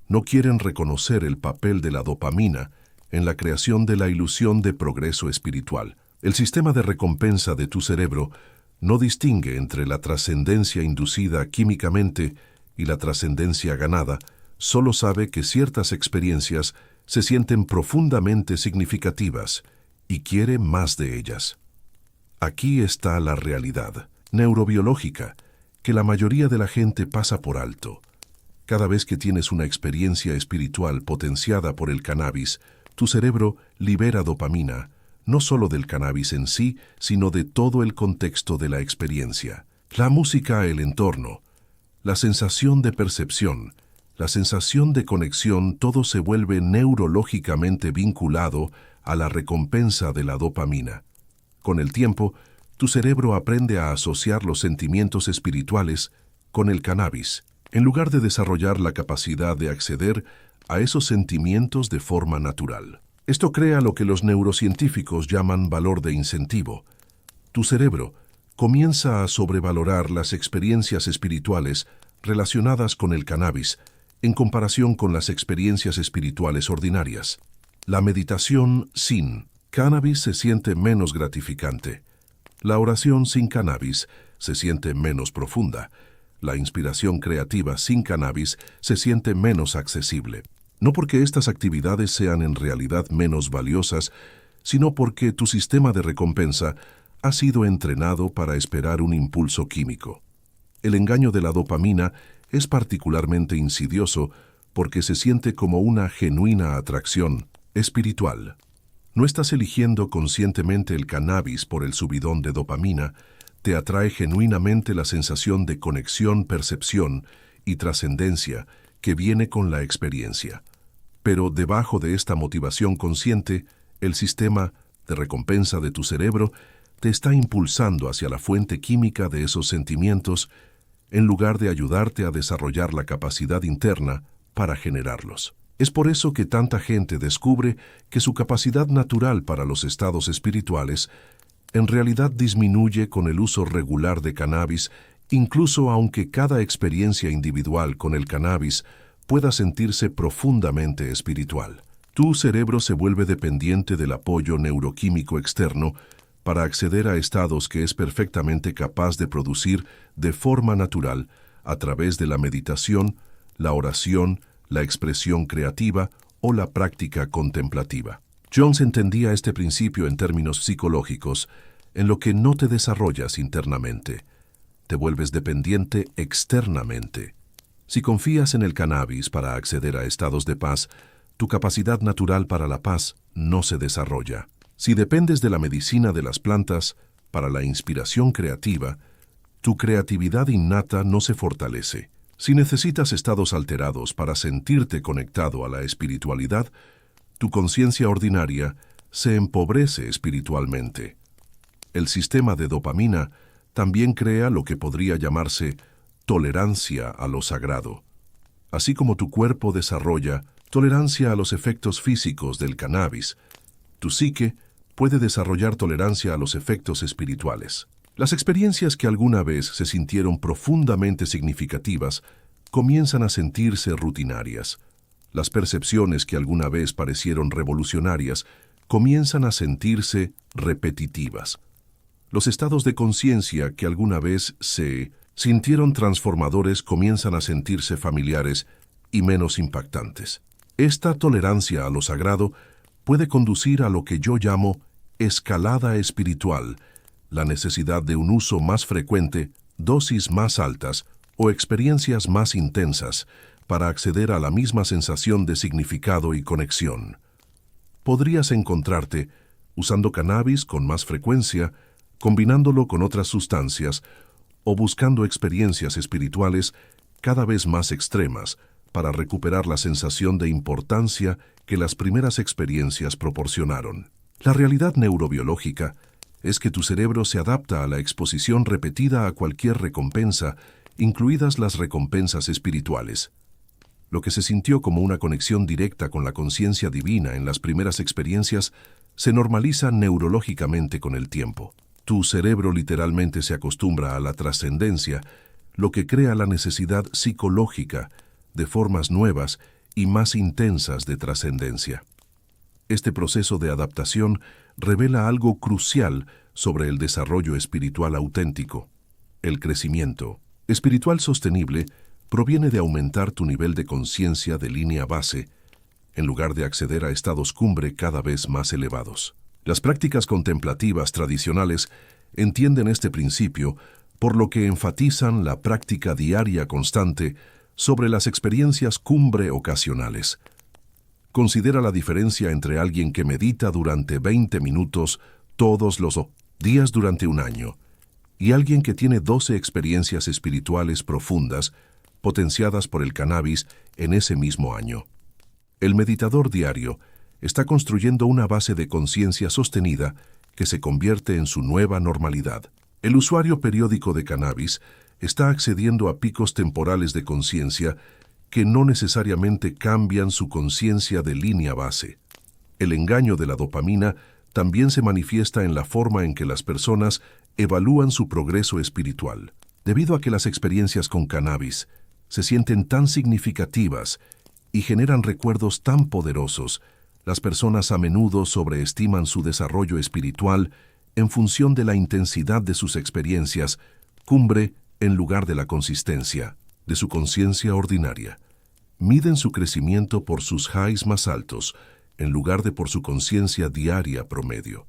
no quieren reconocer: el papel de la dopamina en la creación de la ilusión de progreso espiritual. El sistema de recompensa de tu cerebro no distingue entre la trascendencia inducida químicamente y la trascendencia ganada, solo sabe que ciertas experiencias se sienten profundamente significativas y quiere más de ellas. Aquí está la realidad neurobiológica que la mayoría de la gente pasa por alto. Cada vez que tienes una experiencia espiritual potenciada por el cannabis, tu cerebro libera dopamina, no solo del cannabis en sí, sino de todo el contexto de la experiencia. La música, el entorno, la sensación de percepción, la sensación de conexión, todo se vuelve neurológicamente vinculado a la recompensa de la dopamina. Con el tiempo, tu cerebro aprende a asociar los sentimientos espirituales con el cannabis, en lugar de desarrollar la capacidad de acceder a esos sentimientos de forma natural. Esto crea lo que los neurocientíficos llaman valor de incentivo. Tu cerebro comienza a sobrevalorar las experiencias espirituales relacionadas con el cannabis en comparación con las experiencias espirituales ordinarias. La meditación sin cannabis se siente menos gratificante. La oración sin cannabis se siente menos profunda. La inspiración creativa sin cannabis se siente menos accesible. No porque estas actividades sean en realidad menos valiosas, sino porque tu sistema de recompensa ha sido entrenado para esperar un impulso químico. El engaño de la dopamina es particularmente insidioso porque se siente como una genuina atracción espiritual. No estás eligiendo conscientemente el cannabis por el subidón de dopamina, te atrae genuinamente la sensación de conexión, percepción y trascendencia que viene con la experiencia. Pero debajo de esta motivación consciente, el sistema de recompensa de tu cerebro te está impulsando hacia la fuente química de esos sentimientos en lugar de ayudarte a desarrollar la capacidad interna para generarlos. Es por eso que tanta gente descubre que su capacidad natural para los estados espirituales en realidad disminuye con el uso regular de cannabis, incluso aunque cada experiencia individual con el cannabis pueda sentirse profundamente espiritual. Tu cerebro se vuelve dependiente del apoyo neuroquímico externo para acceder a estados que es perfectamente capaz de producir de forma natural a través de la meditación, la oración, la expresión creativa o la práctica contemplativa. Jones entendía este principio en términos psicológicos, en lo que no te desarrollas internamente, te vuelves dependiente externamente. Si confías en el cannabis para acceder a estados de paz, tu capacidad natural para la paz no se desarrolla. Si dependes de la medicina de las plantas para la inspiración creativa, tu creatividad innata no se fortalece. Si necesitas estados alterados para sentirte conectado a la espiritualidad, tu conciencia ordinaria se empobrece espiritualmente. El sistema de dopamina también crea lo que podría llamarse tolerancia a lo sagrado. Así como tu cuerpo desarrolla tolerancia a los efectos físicos del cannabis, tu psique puede desarrollar tolerancia a los efectos espirituales. Las experiencias que alguna vez se sintieron profundamente significativas comienzan a sentirse rutinarias. Las percepciones que alguna vez parecieron revolucionarias comienzan a sentirse repetitivas. Los estados de conciencia que alguna vez se sintieron transformadores comienzan a sentirse familiares y menos impactantes. Esta tolerancia a lo sagrado puede conducir a lo que yo llamo escalada espiritual, la necesidad de un uso más frecuente, dosis más altas o experiencias más intensas para acceder a la misma sensación de significado y conexión. Podrías encontrarte usando cannabis con más frecuencia, combinándolo con otras sustancias o buscando experiencias espirituales cada vez más extremas para recuperar la sensación de importancia que las primeras experiencias proporcionaron. La realidad neurobiológica es que tu cerebro se adapta a la exposición repetida a cualquier recompensa, incluidas las recompensas espirituales. Lo que se sintió como una conexión directa con la conciencia divina en las primeras experiencias se normaliza neurológicamente con el tiempo. Tu cerebro literalmente se acostumbra a la trascendencia, lo que crea la necesidad psicológica de formas nuevas y más intensas de trascendencia. Este proceso de adaptación revela algo crucial sobre el desarrollo espiritual auténtico. El crecimiento espiritual sostenible proviene de aumentar tu nivel de conciencia de línea base, en lugar de acceder a estados cumbre cada vez más elevados. Las prácticas contemplativas tradicionales entienden este principio, por lo que enfatizan la práctica diaria constante sobre las experiencias cumbre ocasionales. Considera la diferencia entre alguien que medita durante 20 minutos todos los días durante un año y alguien que tiene 12 experiencias espirituales profundas potenciadas por el cannabis en ese mismo año. El meditador diario está construyendo una base de conciencia sostenida que se convierte en su nueva normalidad. El usuario periódico de cannabis está accediendo a picos temporales de conciencia que no necesariamente cambian su conciencia de línea base. El engaño de la dopamina también se manifiesta en la forma en que las personas evalúan su progreso espiritual. Debido a que las experiencias con cannabis se sienten tan significativas y generan recuerdos tan poderosos, las personas a menudo sobreestiman su desarrollo espiritual en función de la intensidad de sus experiencias, cumbre en lugar de la consistencia de su conciencia ordinaria. Miden su crecimiento por sus highs más altos, en lugar de por su conciencia diaria promedio.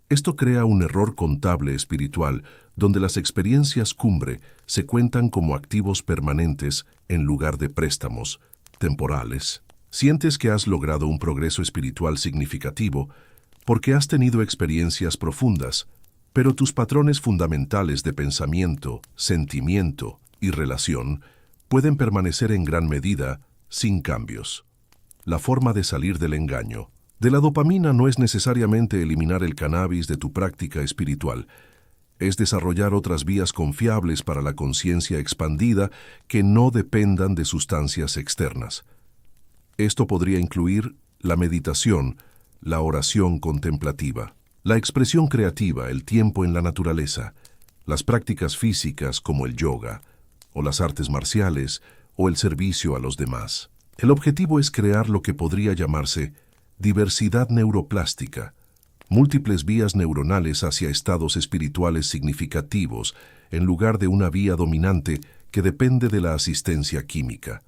Esto crea un error contable espiritual, donde las experiencias cumbre se cuentan como activos permanentes en lugar de préstamos, temporales. Sientes que has logrado un progreso espiritual significativo porque has tenido experiencias profundas, pero tus patrones fundamentales de pensamiento, sentimiento y relación pueden permanecer en gran medida sin cambios. La forma de salir del engaño. De la dopamina no es necesariamente eliminar el cannabis de tu práctica espiritual, es desarrollar otras vías confiables para la conciencia expandida que no dependan de sustancias externas. Esto podría incluir la meditación, la oración contemplativa, la expresión creativa, el tiempo en la naturaleza, las prácticas físicas como el yoga, o las artes marciales, o el servicio a los demás. El objetivo es crear lo que podría llamarse diversidad neuroplástica, múltiples vías neuronales hacia estados espirituales significativos, en lugar de una vía dominante que depende de la asistencia química.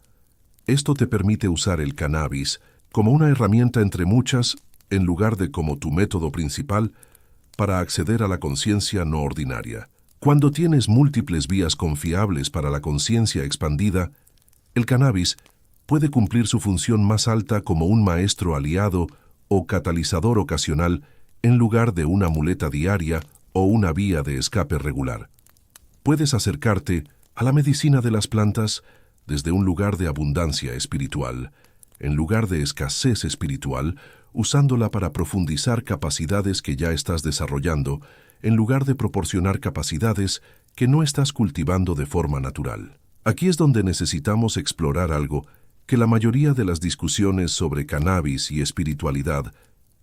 Esto te permite usar el cannabis como una herramienta entre muchas, en lugar de como tu método principal, para acceder a la conciencia no ordinaria. Cuando tienes múltiples vías confiables para la conciencia expandida, el cannabis puede cumplir su función más alta como un maestro aliado o catalizador ocasional en lugar de una muleta diaria o una vía de escape regular. Puedes acercarte a la medicina de las plantas desde un lugar de abundancia espiritual, en lugar de escasez espiritual, usándola para profundizar capacidades que ya estás desarrollando, en lugar de proporcionar capacidades que no estás cultivando de forma natural. Aquí es donde necesitamos explorar algo que la mayoría de las discusiones sobre cannabis y espiritualidad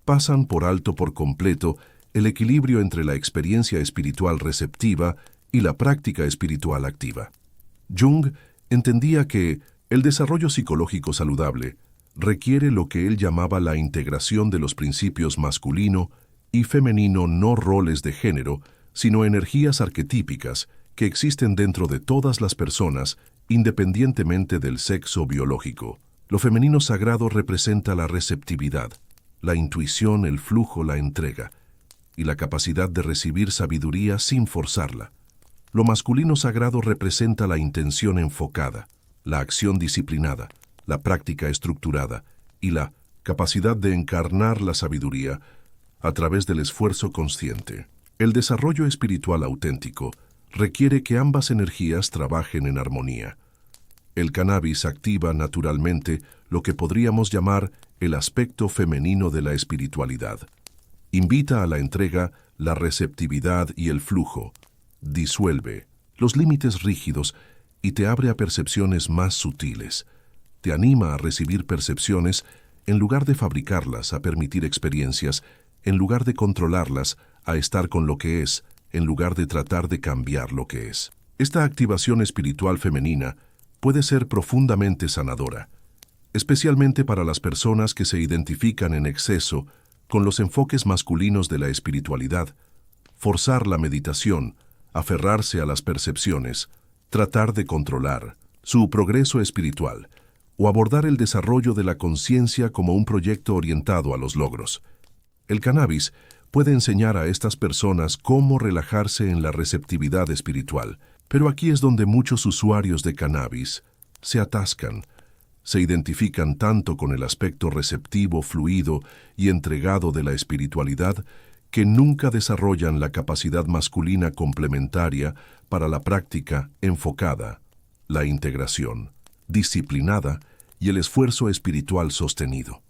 pasan por alto por completo: el equilibrio entre la experiencia espiritual receptiva y la práctica espiritual activa. Jung entendía que el desarrollo psicológico saludable requiere lo que él llamaba la integración de los principios masculino y femenino, no roles de género, sino energías arquetípicas que existen dentro de todas las personas, independientemente del sexo biológico. Lo femenino sagrado representa la receptividad, la intuición, el flujo, la entrega, y la capacidad de recibir sabiduría sin forzarla. Lo masculino sagrado representa la intención enfocada, la acción disciplinada, la práctica estructurada y la capacidad de encarnar la sabiduría a través del esfuerzo consciente. El desarrollo espiritual auténtico requiere que ambas energías trabajen en armonía. El cannabis activa naturalmente lo que podríamos llamar el aspecto femenino de la espiritualidad. Invita a la entrega, la receptividad y el flujo. Disuelve los límites rígidos y te abre a percepciones más sutiles. Te anima a recibir percepciones en lugar de fabricarlas, a permitir experiencias, en lugar de controlarlas, a estar con lo que es, en lugar de tratar de cambiar lo que es. Esta activación espiritual femenina puede ser profundamente sanadora, especialmente para las personas que se identifican en exceso con los enfoques masculinos de la espiritualidad. Forzar la meditación, aferrarse a las percepciones, tratar de controlar su progreso espiritual o abordar el desarrollo de la conciencia como un proyecto orientado a los logros. El cannabis puede enseñar a estas personas cómo relajarse en la receptividad espiritual, pero aquí es donde muchos usuarios de cannabis se atascan. Se identifican tanto con el aspecto receptivo, fluido y entregado de la espiritualidad que nunca desarrollan la capacidad masculina complementaria para la práctica enfocada, la integración disciplinada y el esfuerzo espiritual sostenido.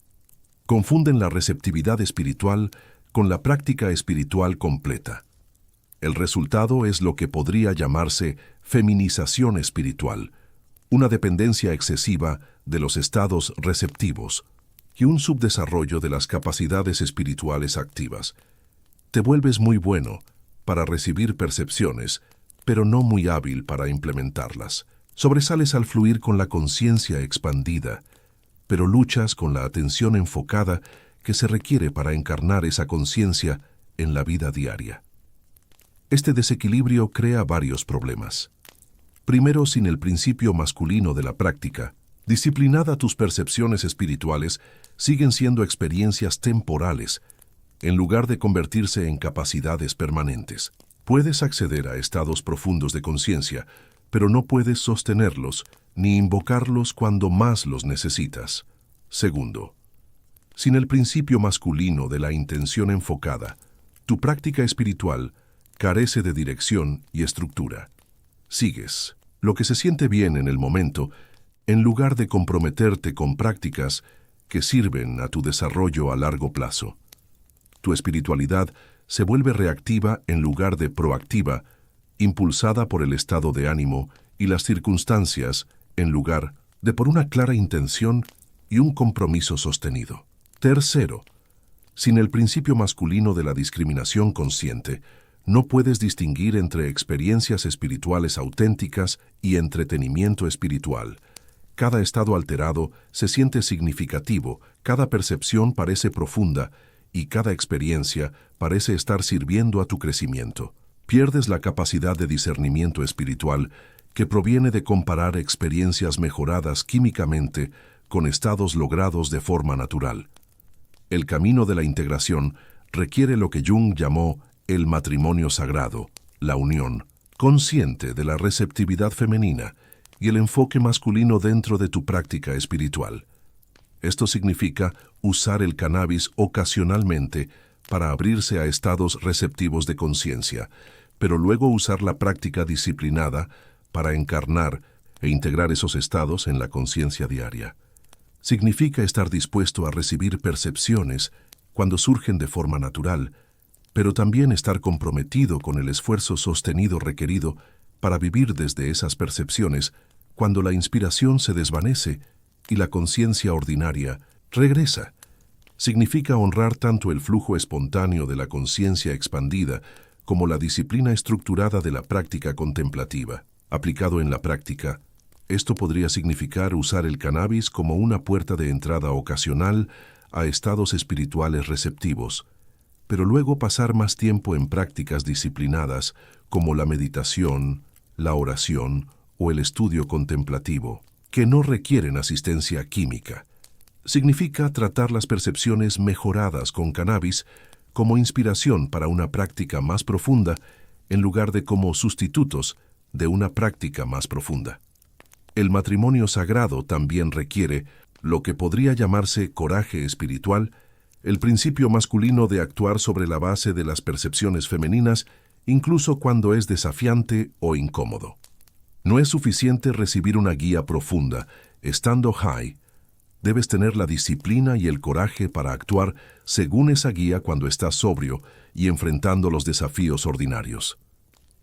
Confunden la receptividad espiritual con la práctica espiritual completa. El resultado es lo que podría llamarse feminización espiritual, una dependencia excesiva de los estados receptivos y un subdesarrollo de las capacidades espirituales activas. Te vuelves muy bueno para recibir percepciones, pero no muy hábil para implementarlas. Sobresales al fluir con la conciencia expandida, pero luchas con la atención enfocada que se requiere para encarnar esa conciencia en la vida diaria. Este desequilibrio crea varios problemas. Primero, sin el principio masculino de la práctica, disciplinada, tus percepciones espirituales siguen siendo experiencias temporales, en lugar de convertirse en capacidades permanentes. Puedes acceder a estados profundos de conciencia, pero no puedes sostenerlos ni invocarlos cuando más los necesitas. Segundo, sin el principio masculino de la intención enfocada, tu práctica espiritual carece de dirección y estructura. Sigues lo que se siente bien en el momento, en lugar de comprometerte con prácticas que sirven a tu desarrollo a largo plazo. Tu espiritualidad se vuelve reactiva en lugar de proactiva, impulsada por el estado de ánimo y las circunstancias, en lugar de por una clara intención y un compromiso sostenido. Tercero, sin el principio masculino de la discriminación consciente, no puedes distinguir entre experiencias espirituales auténticas y entretenimiento espiritual. Cada estado alterado se siente significativo, cada percepción parece profunda y cada experiencia parece estar sirviendo a tu crecimiento. Pierdes la capacidad de discernimiento espiritual que proviene de comparar experiencias mejoradas químicamente con estados logrados de forma natural. El camino de la integración requiere lo que Jung llamó el matrimonio sagrado, la unión consciente de la receptividad femenina y el enfoque masculino dentro de tu práctica espiritual. Esto significa usar el cannabis ocasionalmente para abrirse a estados receptivos de conciencia, pero luego usar la práctica disciplinada para encarnar e integrar esos estados en la conciencia diaria. Significa estar dispuesto a recibir percepciones cuando surgen de forma natural, pero también estar comprometido con el esfuerzo sostenido requerido para vivir desde esas percepciones cuando la inspiración se desvanece y la conciencia ordinaria regresa. Significa honrar tanto el flujo espontáneo de la conciencia expandida como la disciplina estructurada de la práctica contemplativa. Aplicado en la práctica, esto podría significar usar el cannabis como una puerta de entrada ocasional a estados espirituales receptivos, pero luego pasar más tiempo en prácticas disciplinadas como la meditación, la oración o el estudio contemplativo, que no requieren asistencia química. Significa tratar las percepciones mejoradas con cannabis como inspiración para una práctica más profunda en lugar de como sustitutos de una práctica más profunda. El matrimonio sagrado también requiere lo que podría llamarse coraje espiritual, el principio masculino de actuar sobre la base de las percepciones femeninas, incluso cuando es desafiante o incómodo. No es suficiente recibir una guía profunda. Estando high, debes tener la disciplina y el coraje para actuar según esa guía cuando estás sobrio y enfrentando los desafíos ordinarios.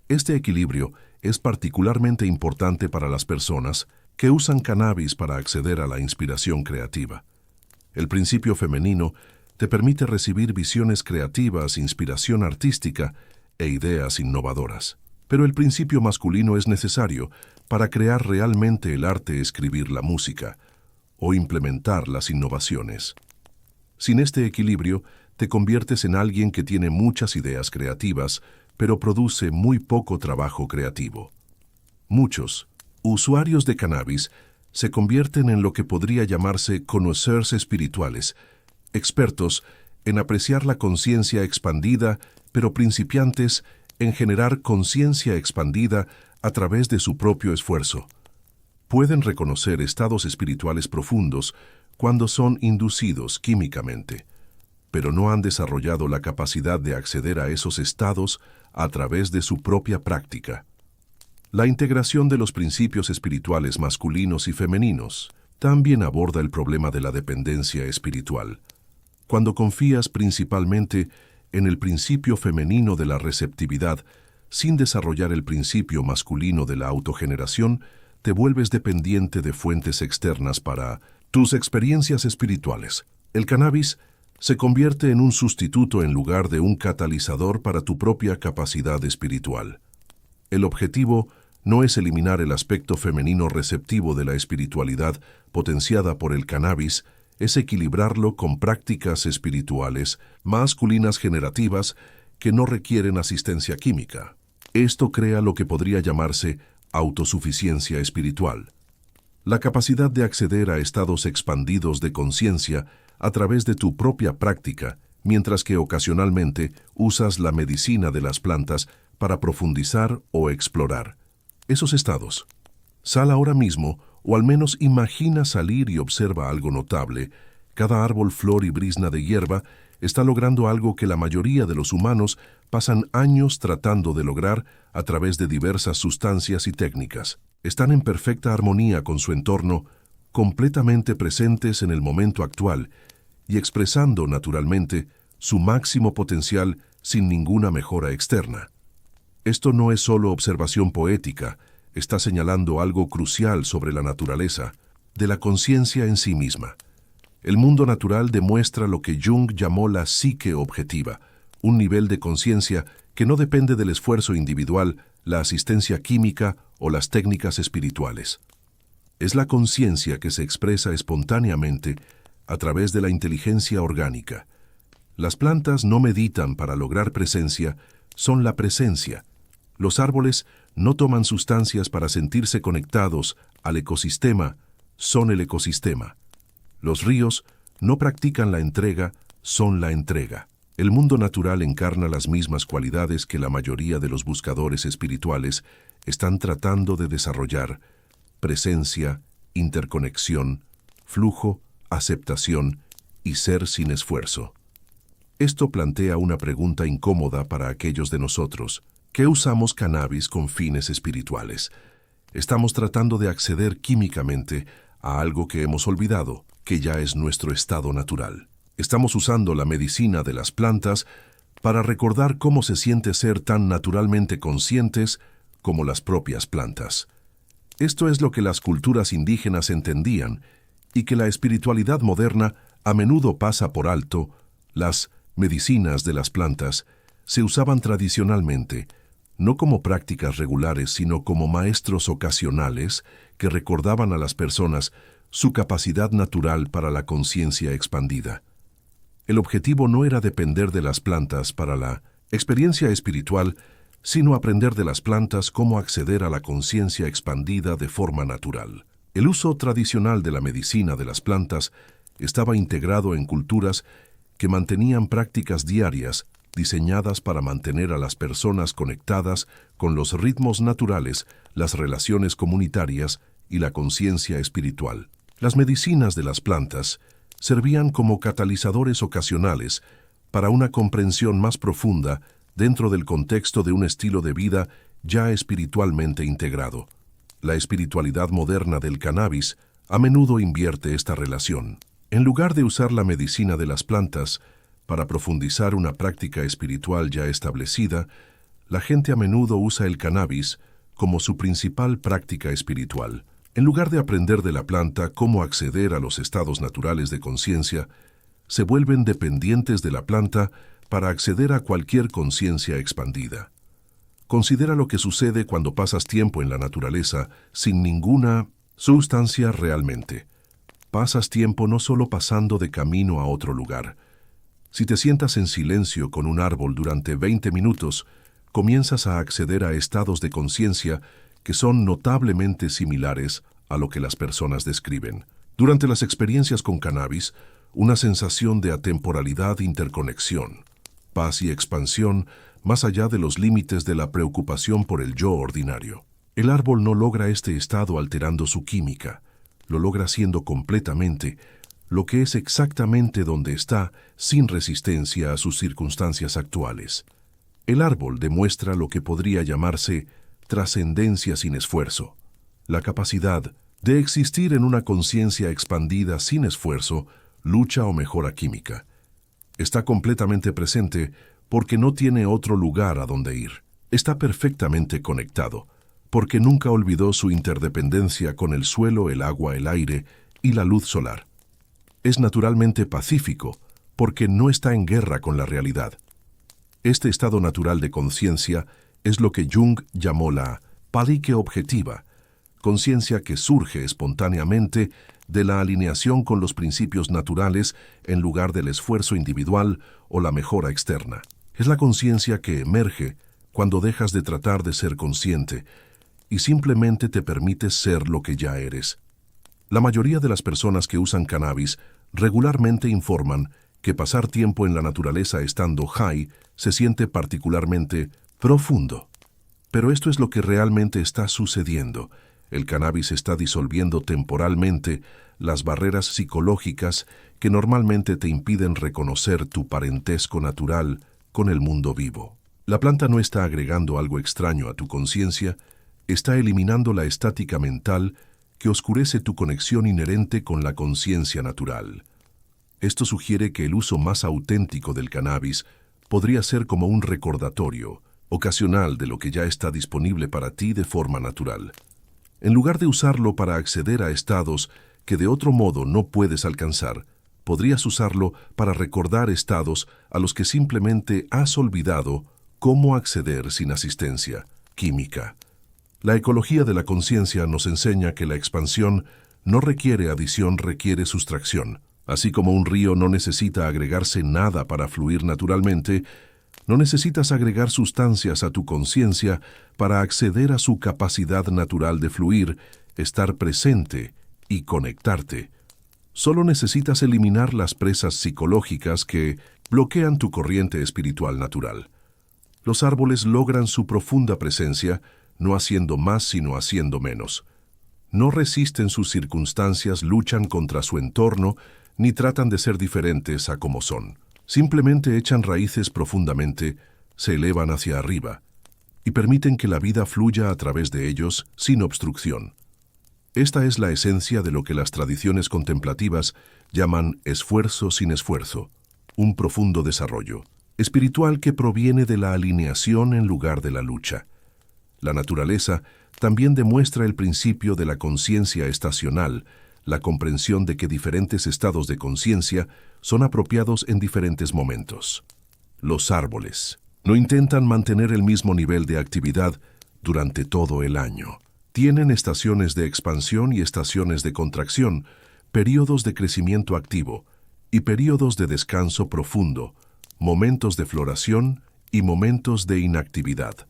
Este equilibrio es particularmente importante para las personas que usan cannabis para acceder a la inspiración creativa. El principio femenino te permite recibir visiones creativas, inspiración artística e ideas innovadoras. Pero el principio masculino es necesario para crear realmente el arte, escribir la música o implementar las innovaciones. Sin este equilibrio, te conviertes en alguien que tiene muchas ideas creativas, pero produce muy poco trabajo creativo. Muchos usuarios de cannabis se convierten en lo que podría llamarse conocedores espirituales, expertos en apreciar la conciencia expandida, pero principiantes en generar conciencia expandida a través de su propio esfuerzo. Pueden reconocer estados espirituales profundos cuando son inducidos químicamente, pero no han desarrollado la capacidad de acceder a esos estados a través de su propia práctica. La integración de los principios espirituales masculinos y femeninos también aborda el problema de la dependencia espiritual. Cuando confías principalmente en el principio femenino de la receptividad, sin desarrollar el principio masculino de la autogeneración, te vuelves dependiente de fuentes externas para tus experiencias espirituales. El cannabis se convierte en un sustituto en lugar de un catalizador para tu propia capacidad espiritual. El objetivo no es eliminar el aspecto femenino receptivo de la espiritualidad potenciada por el cannabis, es equilibrarlo con prácticas espirituales masculinas generativas que no requieren asistencia química. Esto crea lo que podría llamarse autosuficiencia espiritual. La capacidad de acceder a estados expandidos de conciencia a través de tu propia práctica, mientras que ocasionalmente usas la medicina de las plantas para profundizar o explorar. esos estados. Sal ahora mismo, o al menos imagina salir y observa algo notable. Cada árbol, flor y brizna de hierba está logrando algo que la mayoría de los humanos pasan años tratando de lograr a través de diversas sustancias y técnicas. Están en perfecta armonía con su entorno, completamente presentes en el momento actual y expresando naturalmente su máximo potencial sin ninguna mejora externa. Esto no es solo observación poética, está señalando algo crucial sobre la naturaleza, de la conciencia en sí misma. El mundo natural demuestra lo que Jung llamó la psique objetiva, un nivel de conciencia que no depende del esfuerzo individual, la asistencia química o las técnicas espirituales. Es la conciencia que se expresa espontáneamente a través de la inteligencia orgánica. Las plantas no meditan para lograr presencia, son la presencia. Los árboles no toman sustancias para sentirse conectados al ecosistema, son el ecosistema. Los ríos no practican la entrega, son la entrega. El mundo natural encarna las mismas cualidades que la mayoría de los buscadores espirituales están tratando de desarrollar: presencia, interconexión, flujo, aceptación y ser sin esfuerzo. Esto plantea una pregunta incómoda para aquellos de nosotros que usamos cannabis con fines espirituales. Estamos tratando de acceder químicamente a algo que hemos olvidado, que ya es nuestro estado natural. Estamos usando la medicina de las plantas para recordar cómo se siente ser tan naturalmente conscientes como las propias plantas. Esto es lo que las culturas indígenas entendían y que la espiritualidad moderna a menudo pasa por alto. Las medicinas de las plantas se usaban tradicionalmente, no como prácticas regulares, sino como maestros ocasionales que recordaban a las personas su capacidad natural para la conciencia expandida. El objetivo no era depender de las plantas para la experiencia espiritual, sino aprender de las plantas cómo acceder a la conciencia expandida de forma natural. El uso tradicional de la medicina de las plantas estaba integrado en culturas que mantenían prácticas diarias diseñadas para mantener a las personas conectadas con los ritmos naturales, las relaciones comunitarias y la conciencia espiritual. Las medicinas de las plantas servían como catalizadores ocasionales para una comprensión más profunda dentro del contexto de un estilo de vida ya espiritualmente integrado. La espiritualidad moderna del cannabis a menudo invierte esta relación. En lugar de usar la medicina de las plantas para profundizar una práctica espiritual ya establecida, la gente a menudo usa el cannabis como su principal práctica espiritual. En lugar de aprender de la planta cómo acceder a los estados naturales de conciencia, se vuelven dependientes de la planta para acceder a cualquier conciencia expandida. Considera lo que sucede cuando pasas tiempo en la naturaleza sin ninguna sustancia realmente. Pasas tiempo no solo pasando de camino a otro lugar. Si te sientas en silencio con un árbol durante 20 minutos, comienzas a acceder a estados de conciencia que son notablemente similares a lo que las personas describen. Durante las experiencias con cannabis, una sensación de atemporalidad, interconexión, paz y expansión más allá de los límites de la preocupación por el yo ordinario. El árbol no logra este estado alterando su química, lo logra siendo completamente lo que es exactamente donde está, sin resistencia a sus circunstancias actuales. El árbol demuestra lo que podría llamarse trascendencia sin esfuerzo, la capacidad de existir en una conciencia expandida sin esfuerzo, lucha o mejora química. Está completamente presente porque no tiene otro lugar a donde ir. Está perfectamente conectado, porque nunca olvidó su interdependencia con el suelo, el agua, el aire y la luz solar. Es naturalmente pacífico, porque no está en guerra con la realidad. Este estado natural de conciencia es lo que Jung llamó la psique objetiva, conciencia que surge espontáneamente de la alineación con los principios naturales en lugar del esfuerzo individual o la mejora externa. Es la conciencia que emerge cuando dejas de tratar de ser consciente y simplemente te permites ser lo que ya eres. La mayoría de las personas que usan cannabis regularmente informan que pasar tiempo en la naturaleza estando high se siente particularmente profundo. Pero esto es lo que realmente está sucediendo. El cannabis está disolviendo temporalmente las barreras psicológicas que normalmente te impiden reconocer tu parentesco natural con el mundo vivo. La planta no está agregando algo extraño a tu conciencia, está eliminando la estática mental que oscurece tu conexión inherente con la conciencia natural. Esto sugiere que el uso más auténtico del cannabis podría ser como un recordatorio ocasional de lo que ya está disponible para ti de forma natural. En lugar de usarlo para acceder a estados que de otro modo no puedes alcanzar, podrías usarlo para recordar estados a los que simplemente has olvidado cómo acceder sin asistencia química. La ecología de la conciencia nos enseña que la expansión no requiere adición, requiere sustracción. Así como un río no necesita agregarse nada para fluir naturalmente, no necesitas agregar sustancias a tu conciencia para acceder a su capacidad natural de fluir, estar presente y conectarte. Solo necesitas eliminar las presas psicológicas que bloquean tu corriente espiritual natural. Los árboles logran su profunda presencia, no haciendo más sino haciendo menos. No resisten sus circunstancias, luchan contra su entorno, ni tratan de ser diferentes a como son. Simplemente echan raíces profundamente, se elevan hacia arriba, y permiten que la vida fluya a través de ellos sin obstrucción. Esta es la esencia de lo que las tradiciones contemplativas llaman esfuerzo sin esfuerzo, un profundo desarrollo espiritual que proviene de la alineación en lugar de la lucha. La naturaleza también demuestra el principio de la conciencia estacional, la comprensión de que diferentes estados de conciencia son apropiados en diferentes momentos. Los árboles no intentan mantener el mismo nivel de actividad durante todo el año. Tienen estaciones de expansión y estaciones de contracción, períodos de crecimiento activo y períodos de descanso profundo, momentos de floración y momentos de inactividad.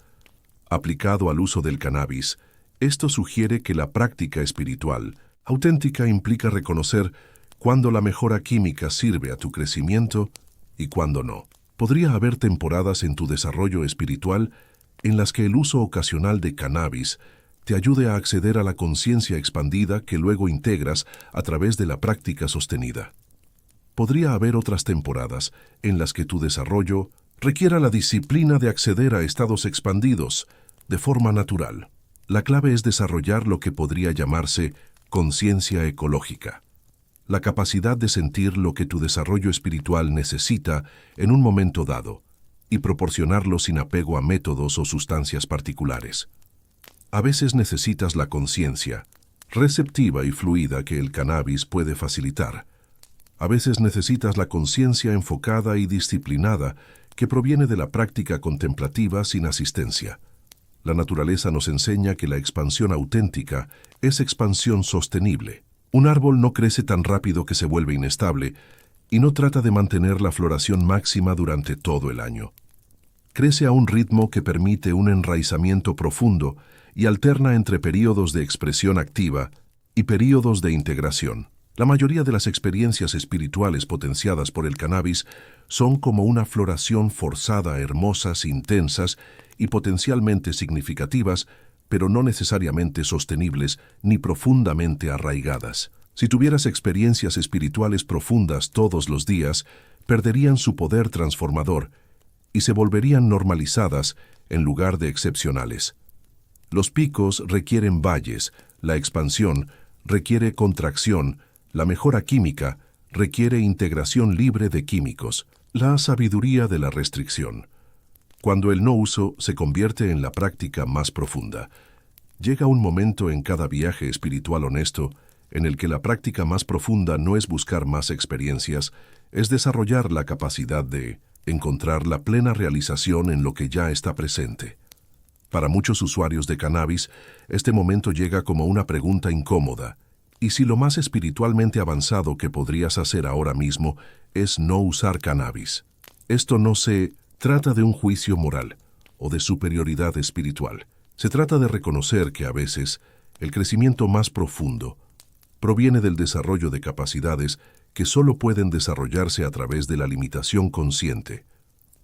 Aplicado al uso del cannabis, esto sugiere que la práctica espiritual auténtica implica reconocer cuándo la mejora química sirve a tu crecimiento y cuándo no. Podría haber temporadas en tu desarrollo espiritual en las que el uso ocasional de cannabis te ayude a acceder a la conciencia expandida que luego integras a través de la práctica sostenida. Podría haber otras temporadas en las que tu desarrollo requiera la disciplina de acceder a estados expandidos de forma natural. La clave es desarrollar lo que podría llamarse conciencia ecológica, la capacidad de sentir lo que tu desarrollo espiritual necesita en un momento dado y proporcionarlo sin apego a métodos o sustancias particulares. A veces necesitas la conciencia receptiva y fluida que el cannabis puede facilitar. A veces necesitas la conciencia enfocada y disciplinada que proviene de la práctica contemplativa sin asistencia. La naturaleza nos enseña que la expansión auténtica es expansión sostenible. Un árbol no crece tan rápido que se vuelve inestable y no trata de mantener la floración máxima durante todo el año. Crece a un ritmo que permite un enraizamiento profundo y alterna entre períodos de expresión activa y períodos de integración. La mayoría de las experiencias espirituales potenciadas por el cannabis son como una floración forzada, hermosas, intensas y potencialmente significativas, pero no necesariamente sostenibles ni profundamente arraigadas. Si tuvieras experiencias espirituales profundas todos los días, perderían su poder transformador y se volverían normalizadas en lugar de excepcionales. Los picos requieren valles, la expansión requiere contracción, la mejora química requiere integración libre de químicos, la sabiduría de la restricción. Cuando el no uso se convierte en la práctica más profunda, llega un momento en cada viaje espiritual honesto en el que la práctica más profunda no es buscar más experiencias, es desarrollar la capacidad de encontrar la plena realización en lo que ya está presente. Para muchos usuarios de cannabis, este momento llega como una pregunta incómoda. ¿Y si lo más espiritualmente avanzado que podrías hacer ahora mismo es no usar cannabis? Esto no se trata de un juicio moral o de superioridad espiritual. Se trata de reconocer que a veces el crecimiento más profundo proviene del desarrollo de capacidades que solo pueden desarrollarse a través de la limitación consciente.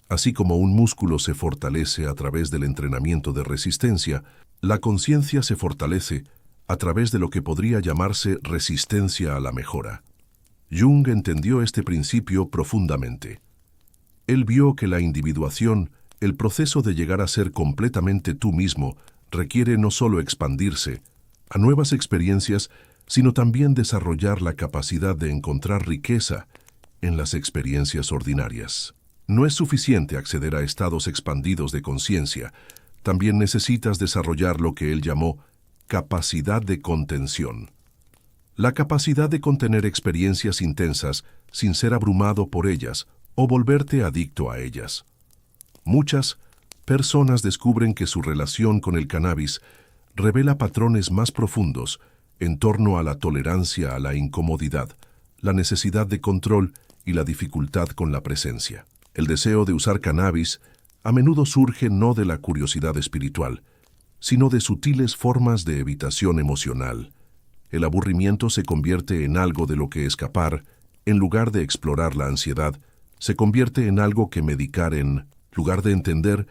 Así como un músculo se fortalece a través del entrenamiento de resistencia, la conciencia se fortalece a través de lo que podría llamarse resistencia a la mejora. Jung entendió este principio profundamente. Él vio que la individuación, el proceso de llegar a ser completamente tú mismo, requiere no solo expandirse a nuevas experiencias, sino también desarrollar la capacidad de encontrar riqueza en las experiencias ordinarias. No es suficiente acceder a estados expandidos de conciencia, también necesitas desarrollar lo que él llamó capacidad de contención. La capacidad de contener experiencias intensas sin ser abrumado por ellas o volverte adicto a ellas. Muchas personas descubren que su relación con el cannabis revela patrones más profundos en torno a la tolerancia a la incomodidad, la necesidad de control y la dificultad con la presencia. El deseo de usar cannabis a menudo surge no de la curiosidad espiritual, sino de sutiles formas de evitación emocional. El aburrimiento se convierte en algo de lo que escapar, en lugar de explorar la ansiedad, se convierte en algo que medicar en lugar de entender,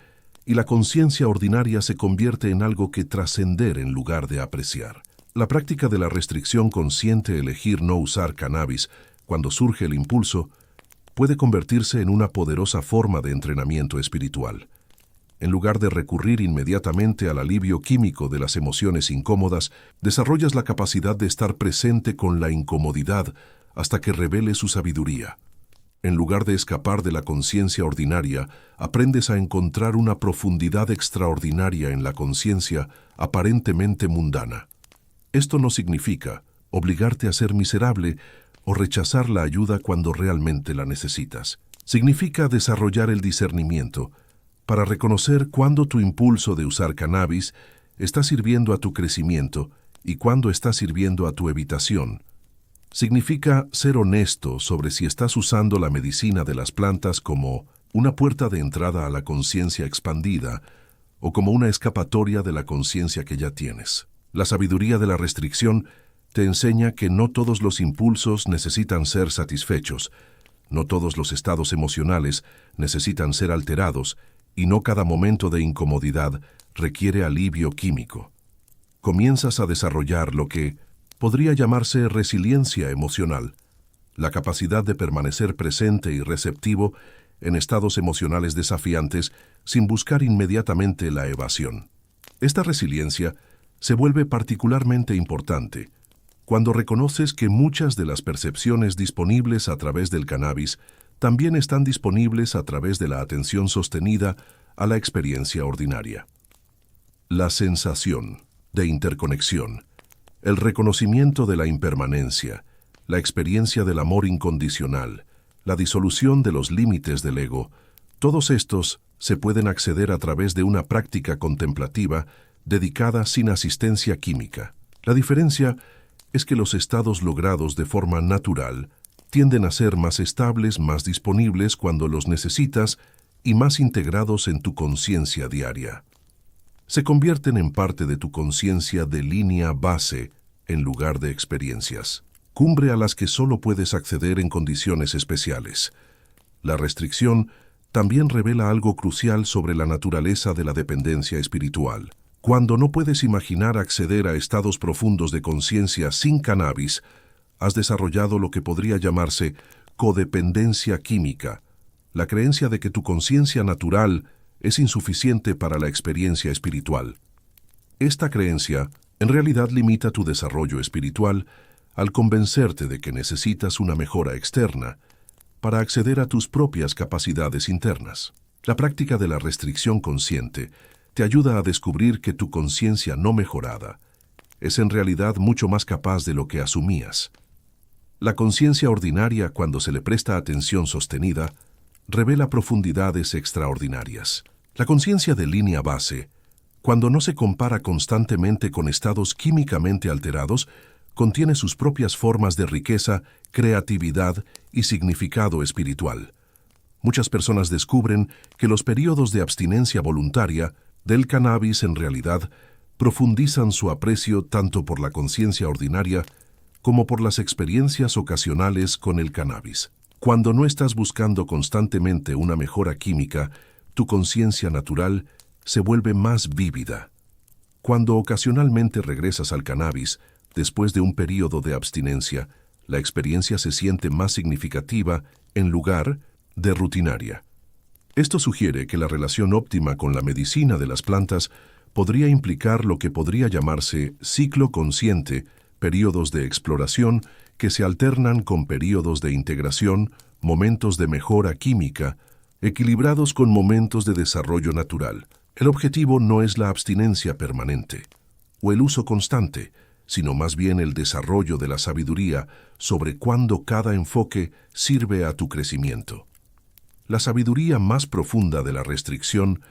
y la conciencia ordinaria se convierte en algo que trascender en lugar de apreciar. La práctica de la restricción consciente, elegir no usar cannabis cuando surge el impulso, puede convertirse en una poderosa forma de entrenamiento espiritual. En lugar de recurrir inmediatamente al alivio químico de las emociones incómodas, desarrollas la capacidad de estar presente con la incomodidad hasta que revele su sabiduría. En lugar de escapar de la conciencia ordinaria, aprendes a encontrar una profundidad extraordinaria en la conciencia aparentemente mundana. Esto no significa obligarte a ser miserable o rechazar la ayuda cuando realmente la necesitas. Significa desarrollar el discernimiento para reconocer cuándo tu impulso de usar cannabis está sirviendo a tu crecimiento y cuándo está sirviendo a tu evitación. Significa ser honesto sobre si estás usando la medicina de las plantas como una puerta de entrada a la conciencia expandida o como una escapatoria de la conciencia que ya tienes. La sabiduría de la restricción te enseña que no todos los impulsos necesitan ser satisfechos, no todos los estados emocionales necesitan ser alterados y no cada momento de incomodidad requiere alivio químico. Comienzas a desarrollar lo que podría llamarse resiliencia emocional, la capacidad de permanecer presente y receptivo en estados emocionales desafiantes sin buscar inmediatamente la evasión. Esta resiliencia se vuelve particularmente importante cuando reconoces que muchas de las percepciones disponibles a través del cannabis también están disponibles a través de la atención sostenida a la experiencia ordinaria. La sensación de interconexión, el reconocimiento de la impermanencia, la experiencia del amor incondicional, la disolución de los límites del ego, todos estos se pueden acceder a través de una práctica contemplativa dedicada sin asistencia química. La diferencia es que los estados logrados de forma natural tienden a ser más estables, más disponibles cuando los necesitas y más integrados en tu conciencia diaria. Se convierten en parte de tu conciencia de línea base en lugar de experiencias, cumbre a las que solo puedes acceder en condiciones especiales. La restricción también revela algo crucial sobre la naturaleza de la dependencia espiritual. Cuando no puedes imaginar acceder a estados profundos de conciencia sin cannabis, has desarrollado lo que podría llamarse codependencia química, la creencia de que tu conciencia natural es insuficiente para la experiencia espiritual. Esta creencia en realidad limita tu desarrollo espiritual al convencerte de que necesitas una mejora externa para acceder a tus propias capacidades internas. La práctica de la restricción consciente te ayuda a descubrir que tu conciencia no mejorada es en realidad mucho más capaz de lo que asumías. La conciencia ordinaria, cuando se le presta atención sostenida, revela profundidades extraordinarias. La conciencia de línea base, cuando no se compara constantemente con estados químicamente alterados, contiene sus propias formas de riqueza, creatividad y significado espiritual. Muchas personas descubren que los periodos de abstinencia voluntaria del cannabis en realidad profundizan su aprecio tanto por la conciencia ordinaria como por las experiencias ocasionales con el cannabis. Cuando no estás buscando constantemente una mejora química, tu conciencia natural se vuelve más vívida. Cuando ocasionalmente regresas al cannabis, después de un período de abstinencia, la experiencia se siente más significativa en lugar de rutinaria. Esto sugiere que la relación óptima con la medicina de las plantas podría implicar lo que podría llamarse ciclo consciente, períodos de exploración que se alternan con períodos de integración, momentos de mejora química, equilibrados con momentos de desarrollo natural. El objetivo no es la abstinencia permanente o el uso constante, sino más bien el desarrollo de la sabiduría sobre cuándo cada enfoque sirve a tu crecimiento. La sabiduría más profunda de la restricción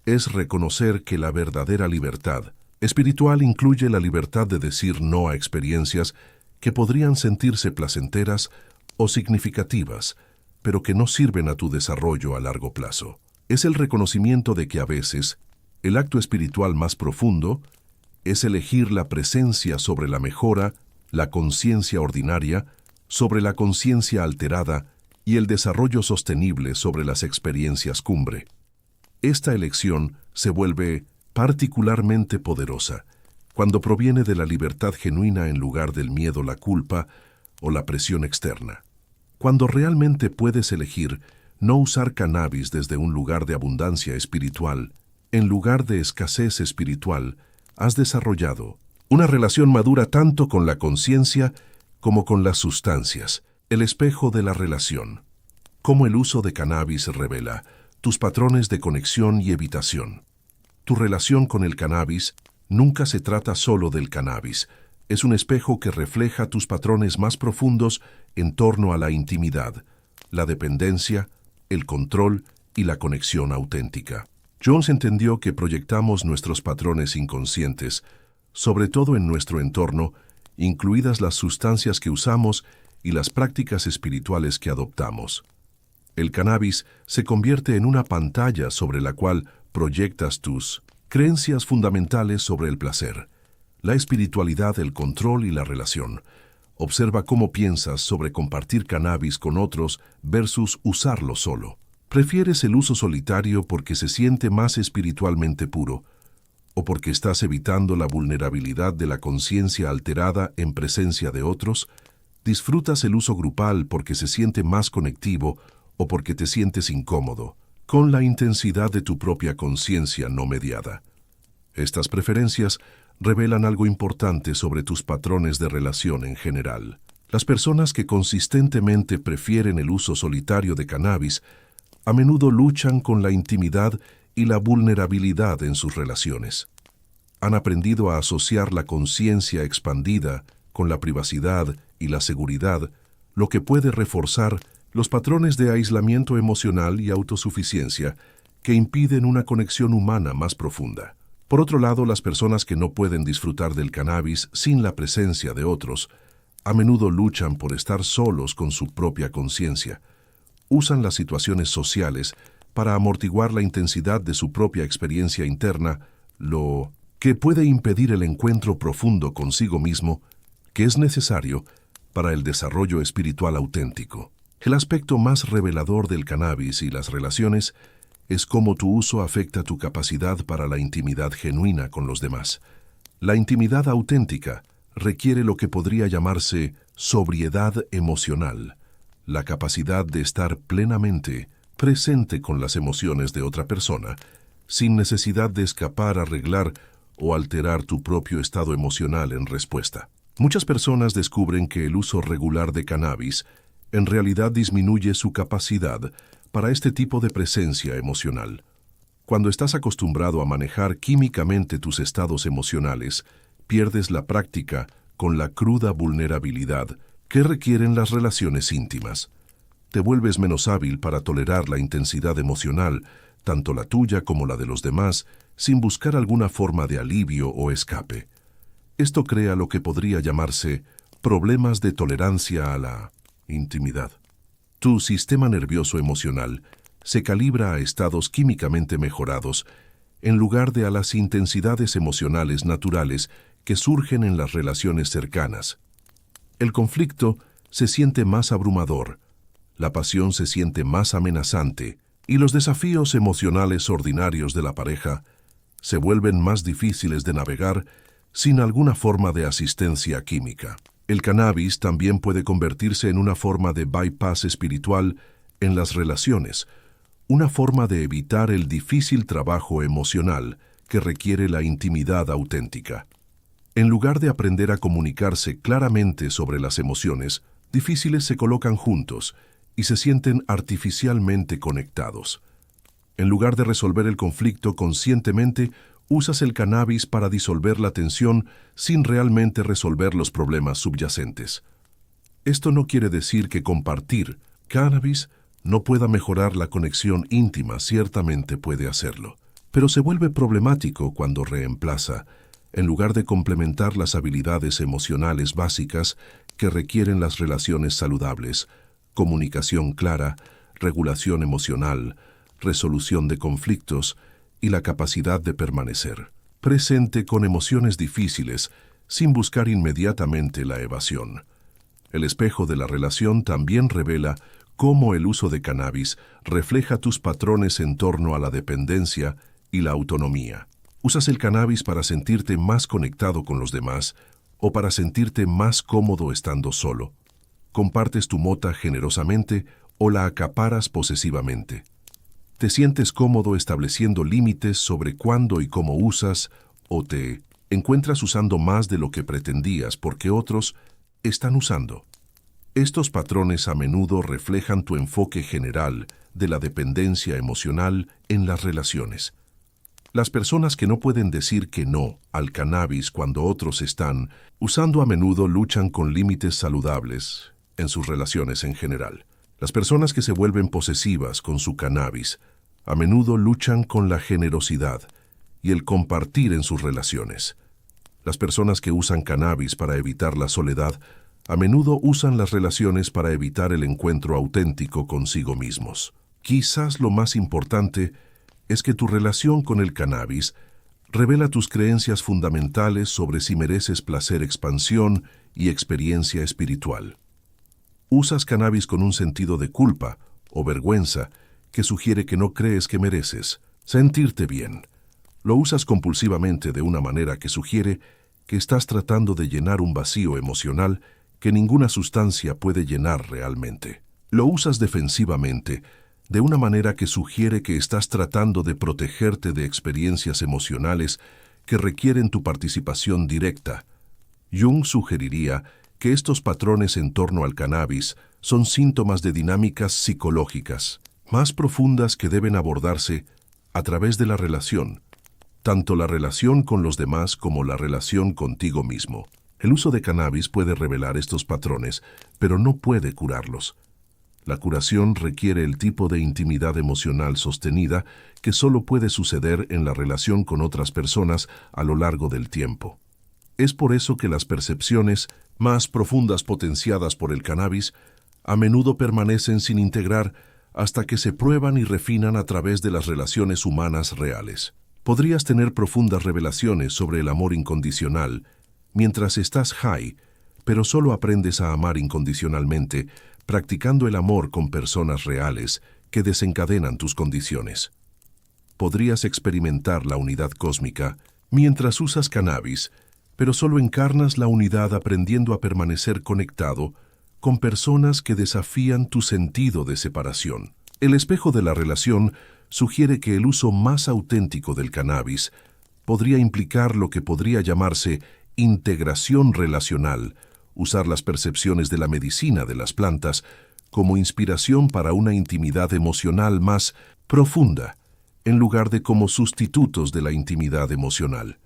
es reconocer que la verdadera libertad espiritual incluye la libertad de decir no a experiencias que podrían sentirse placenteras o significativas, pero que no sirven a tu desarrollo a largo plazo. Es el reconocimiento de que a veces el acto espiritual más profundo es elegir la presencia sobre la mejora, la conciencia ordinaria, sobre la conciencia alterada y el desarrollo sostenible sobre las experiencias cumbre. Esta elección se vuelve particularmente poderosa cuando proviene de la libertad genuina en lugar del miedo, la culpa o la presión externa. Cuando realmente puedes elegir no usar cannabis desde un lugar de abundancia espiritual, en lugar de escasez espiritual, has desarrollado una relación madura tanto con la conciencia como con las sustancias, el espejo de la relación. Cómo el uso de cannabis revela tus patrones de conexión y evitación. Tu relación con el cannabis nunca se trata solo del cannabis. Es un espejo que refleja tus patrones más profundos en torno a la intimidad, la dependencia, el control y la conexión auténtica. Jones entendió que proyectamos nuestros patrones inconscientes, sobre todo en nuestro entorno, incluidas las sustancias que usamos y las prácticas espirituales que adoptamos. El cannabis se convierte en una pantalla sobre la cual proyectas tus creencias fundamentales sobre el placer, la espiritualidad, el control y la relación. Observa cómo piensas sobre compartir cannabis con otros versus usarlo solo. ¿Prefieres el uso solitario porque se siente más espiritualmente puro o porque estás evitando la vulnerabilidad de la conciencia alterada en presencia de otros? ¿Disfrutas el uso grupal porque se siente más conectivo o porque te sientes incómodo con la intensidad de tu propia conciencia no mediada? Estas preferencias revelan algo importante sobre tus patrones de relación en general. Las personas que consistentemente prefieren el uso solitario de cannabis a menudo luchan con la intimidad y la vulnerabilidad en sus relaciones. Han aprendido a asociar la conciencia expandida con la privacidad y la seguridad, lo que puede reforzar los patrones de aislamiento emocional y autosuficiencia que impiden una conexión humana más profunda. Por otro lado, las personas que no pueden disfrutar del cannabis sin la presencia de otros, a menudo luchan por estar solos con su propia conciencia. Usan las situaciones sociales para amortiguar la intensidad de su propia experiencia interna, lo que puede impedir el encuentro profundo consigo mismo que es necesario para el desarrollo espiritual auténtico. El aspecto más revelador del cannabis y las relaciones es cómo tu uso afecta tu capacidad para la intimidad genuina con los demás. La intimidad auténtica requiere lo que podría llamarse sobriedad emocional, la capacidad de estar plenamente presente con las emociones de otra persona, sin necesidad de escapar, arreglar o alterar tu propio estado emocional en respuesta. Muchas personas descubren que el uso regular de cannabis en realidad disminuye su capacidad para este tipo de presencia emocional. Cuando estás acostumbrado a manejar químicamente tus estados emocionales, pierdes la práctica con la cruda vulnerabilidad que requieren las relaciones íntimas. Te vuelves menos hábil para tolerar la intensidad emocional, tanto la tuya como la de los demás, sin buscar alguna forma de alivio o escape. Esto crea lo que podría llamarse problemas de tolerancia a la intimidad. Tu sistema nervioso emocional se calibra a estados químicamente mejorados en lugar de a las intensidades emocionales naturales que surgen en las relaciones cercanas. El conflicto se siente más abrumador, la pasión se siente más amenazante y los desafíos emocionales ordinarios de la pareja se vuelven más difíciles de navegar sin alguna forma de asistencia química. El cannabis también puede convertirse en una forma de bypass espiritual en las relaciones, una forma de evitar el difícil trabajo emocional que requiere la intimidad auténtica. En lugar de aprender a comunicarse claramente sobre las emociones, difíciles se colocan juntos y se sienten artificialmente conectados. En lugar de resolver el conflicto conscientemente, usas el cannabis para disolver la tensión sin realmente resolver los problemas subyacentes. Esto no quiere decir que compartir cannabis no pueda mejorar la conexión íntima, ciertamente puede hacerlo, pero se vuelve problemático cuando reemplaza, en lugar de complementar las habilidades emocionales básicas que requieren las relaciones saludables: comunicación clara, regulación emocional, resolución de conflictos y la capacidad de permanecer presente con emociones difíciles sin buscar inmediatamente la evasión. El espejo de la relación también revela cómo el uso de cannabis refleja tus patrones en torno a la dependencia y la autonomía. ¿Usas el cannabis para sentirte más conectado con los demás o para sentirte más cómodo estando solo? ¿Compartes tu mota generosamente o la acaparas posesivamente? ¿Te sientes cómodo estableciendo límites sobre cuándo y cómo usas o te encuentras usando más de lo que pretendías porque otros están usando? Estos patrones a menudo reflejan tu enfoque general de la dependencia emocional en las relaciones. Las personas que no pueden decir que no al cannabis cuando otros están usando a menudo luchan con límites saludables en sus relaciones en general. Las personas que se vuelven posesivas con su cannabis a menudo luchan con la generosidad y el compartir en sus relaciones. Las personas que usan cannabis para evitar la soledad a menudo usan las relaciones para evitar el encuentro auténtico consigo mismos. Quizás lo más importante es que tu relación con el cannabis revela tus creencias fundamentales sobre si mereces placer, expansión y experiencia espiritual. Usas cannabis con un sentido de culpa o vergüenza que sugiere que no crees que mereces sentirte bien. Lo usas compulsivamente de una manera que sugiere que estás tratando de llenar un vacío emocional que ninguna sustancia puede llenar realmente. Lo usas defensivamente de una manera que sugiere que estás tratando de protegerte de experiencias emocionales que requieren tu participación directa. Jung sugeriría que estos patrones en torno al cannabis son síntomas de dinámicas psicológicas más profundas que deben abordarse a través de la relación, tanto la relación con los demás como la relación contigo mismo. El uso de cannabis puede revelar estos patrones, pero no puede curarlos. La curación requiere el tipo de intimidad emocional sostenida que solo puede suceder en la relación con otras personas a lo largo del tiempo. Es por eso que las percepciones más profundas potenciadas por el cannabis a menudo permanecen sin integrar hasta que se prueban y refinan a través de las relaciones humanas reales. Podrías tener profundas revelaciones sobre el amor incondicional mientras estás high, pero solo aprendes a amar incondicionalmente practicando el amor con personas reales que desencadenan tus condiciones. Podrías experimentar la unidad cósmica mientras usas cannabis, pero solo encarnas la unidad aprendiendo a permanecer conectado con personas que desafían tu sentido de separación. El espejo de la relación sugiere que el uso más auténtico del cannabis podría implicar lo que podría llamarse integración relacional, usar las percepciones de la medicina de las plantas como inspiración para una intimidad emocional más profunda, en lugar de como sustitutos de la intimidad emocional.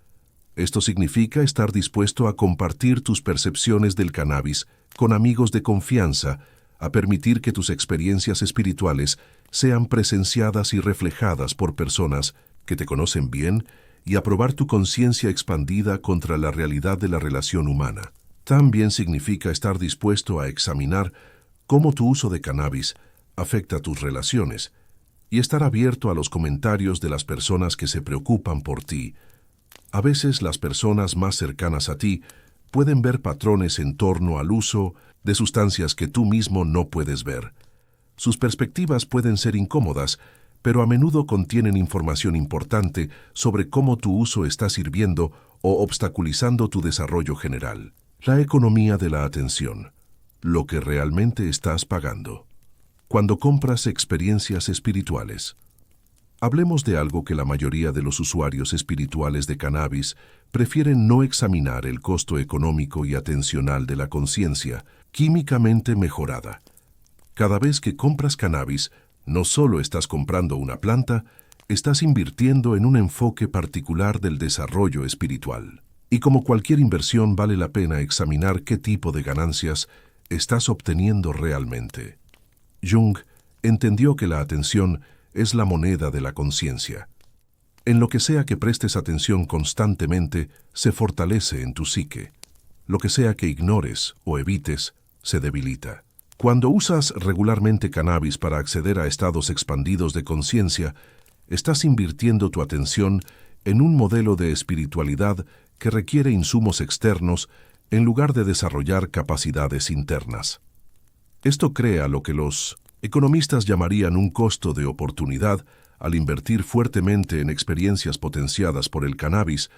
Esto significa estar dispuesto a compartir tus percepciones del cannabis con amigos de confianza, a permitir que tus experiencias espirituales sean presenciadas y reflejadas por personas que te conocen bien y a probar tu conciencia expandida contra la realidad de la relación humana. También significa estar dispuesto a examinar cómo tu uso de cannabis afecta tus relaciones y estar abierto a los comentarios de las personas que se preocupan por ti. A veces las personas más cercanas a ti pueden ver patrones en torno al uso de sustancias que tú mismo no puedes ver. Sus perspectivas pueden ser incómodas, pero a menudo contienen información importante sobre cómo tu uso está sirviendo o obstaculizando tu desarrollo general. La economía de la atención. Lo que realmente estás pagando. Cuando compras experiencias espirituales. Hablemos de algo que la mayoría de los usuarios espirituales de cannabis prefieren no examinar: el costo económico y atencional de la conciencia químicamente mejorada. Cada vez que compras cannabis, no solo estás comprando una planta, estás invirtiendo en un enfoque particular del desarrollo espiritual. Y como cualquier inversión, vale la pena examinar qué tipo de ganancias estás obteniendo realmente. Jung entendió que la atención es la moneda de la conciencia. En lo que sea que prestes atención constantemente, se fortalece en tu psique. Lo que sea que ignores o evites, se debilita. Cuando usas regularmente cannabis para acceder a estados expandidos de conciencia, estás invirtiendo tu atención en un modelo de espiritualidad que requiere insumos externos en lugar de desarrollar capacidades internas. Esto crea lo que los economistas llamarían un costo de oportunidad. Al invertir fuertemente en experiencias potenciadas por el cannabis,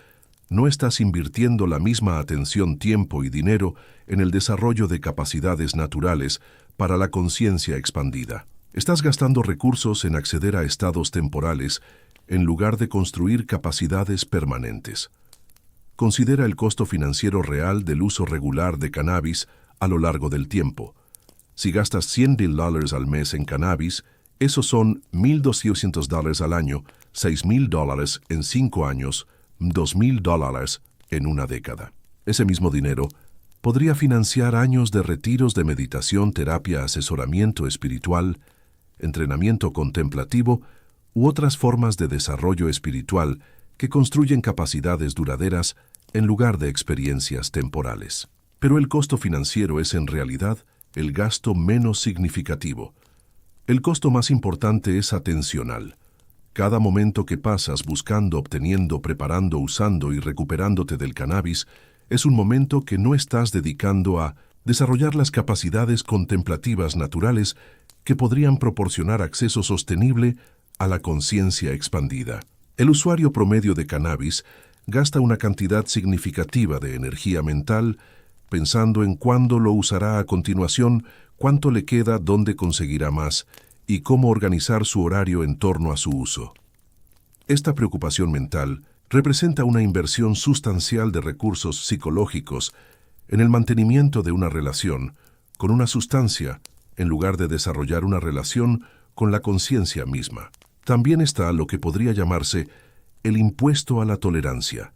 no estás invirtiendo la misma atención, tiempo y dinero en el desarrollo de capacidades naturales para la conciencia expandida. Estás gastando recursos en acceder a estados temporales en lugar de construir capacidades permanentes. Considera el costo financiero real del uso regular de cannabis a lo largo del tiempo. Si gastas $100,000 al mes en cannabis, esos son $1,200 al año, $6,000 en 5 años, $2,000 en una década. Ese mismo dinero podría financiar años de retiros de meditación, terapia, asesoramiento espiritual, entrenamiento contemplativo u otras formas de desarrollo espiritual que construyen capacidades duraderas en lugar de experiencias temporales. Pero el costo financiero es en realidad el gasto menos significativo. El costo más importante es atencional. Cada momento que pasas buscando, obteniendo, preparando, usando y recuperándote del cannabis es un momento que no estás dedicando a desarrollar las capacidades contemplativas naturales que podrían proporcionar acceso sostenible a la conciencia expandida. El usuario promedio de cannabis gasta una cantidad significativa de energía mental pensando en cuándo lo usará a continuación, cuánto le queda, dónde conseguirá más y cómo organizar su horario en torno a su uso. Esta preocupación mental representa una inversión sustancial de recursos psicológicos en el mantenimiento de una relación con una sustancia en lugar de desarrollar una relación con la conciencia misma. También está lo que podría llamarse el impuesto a la tolerancia,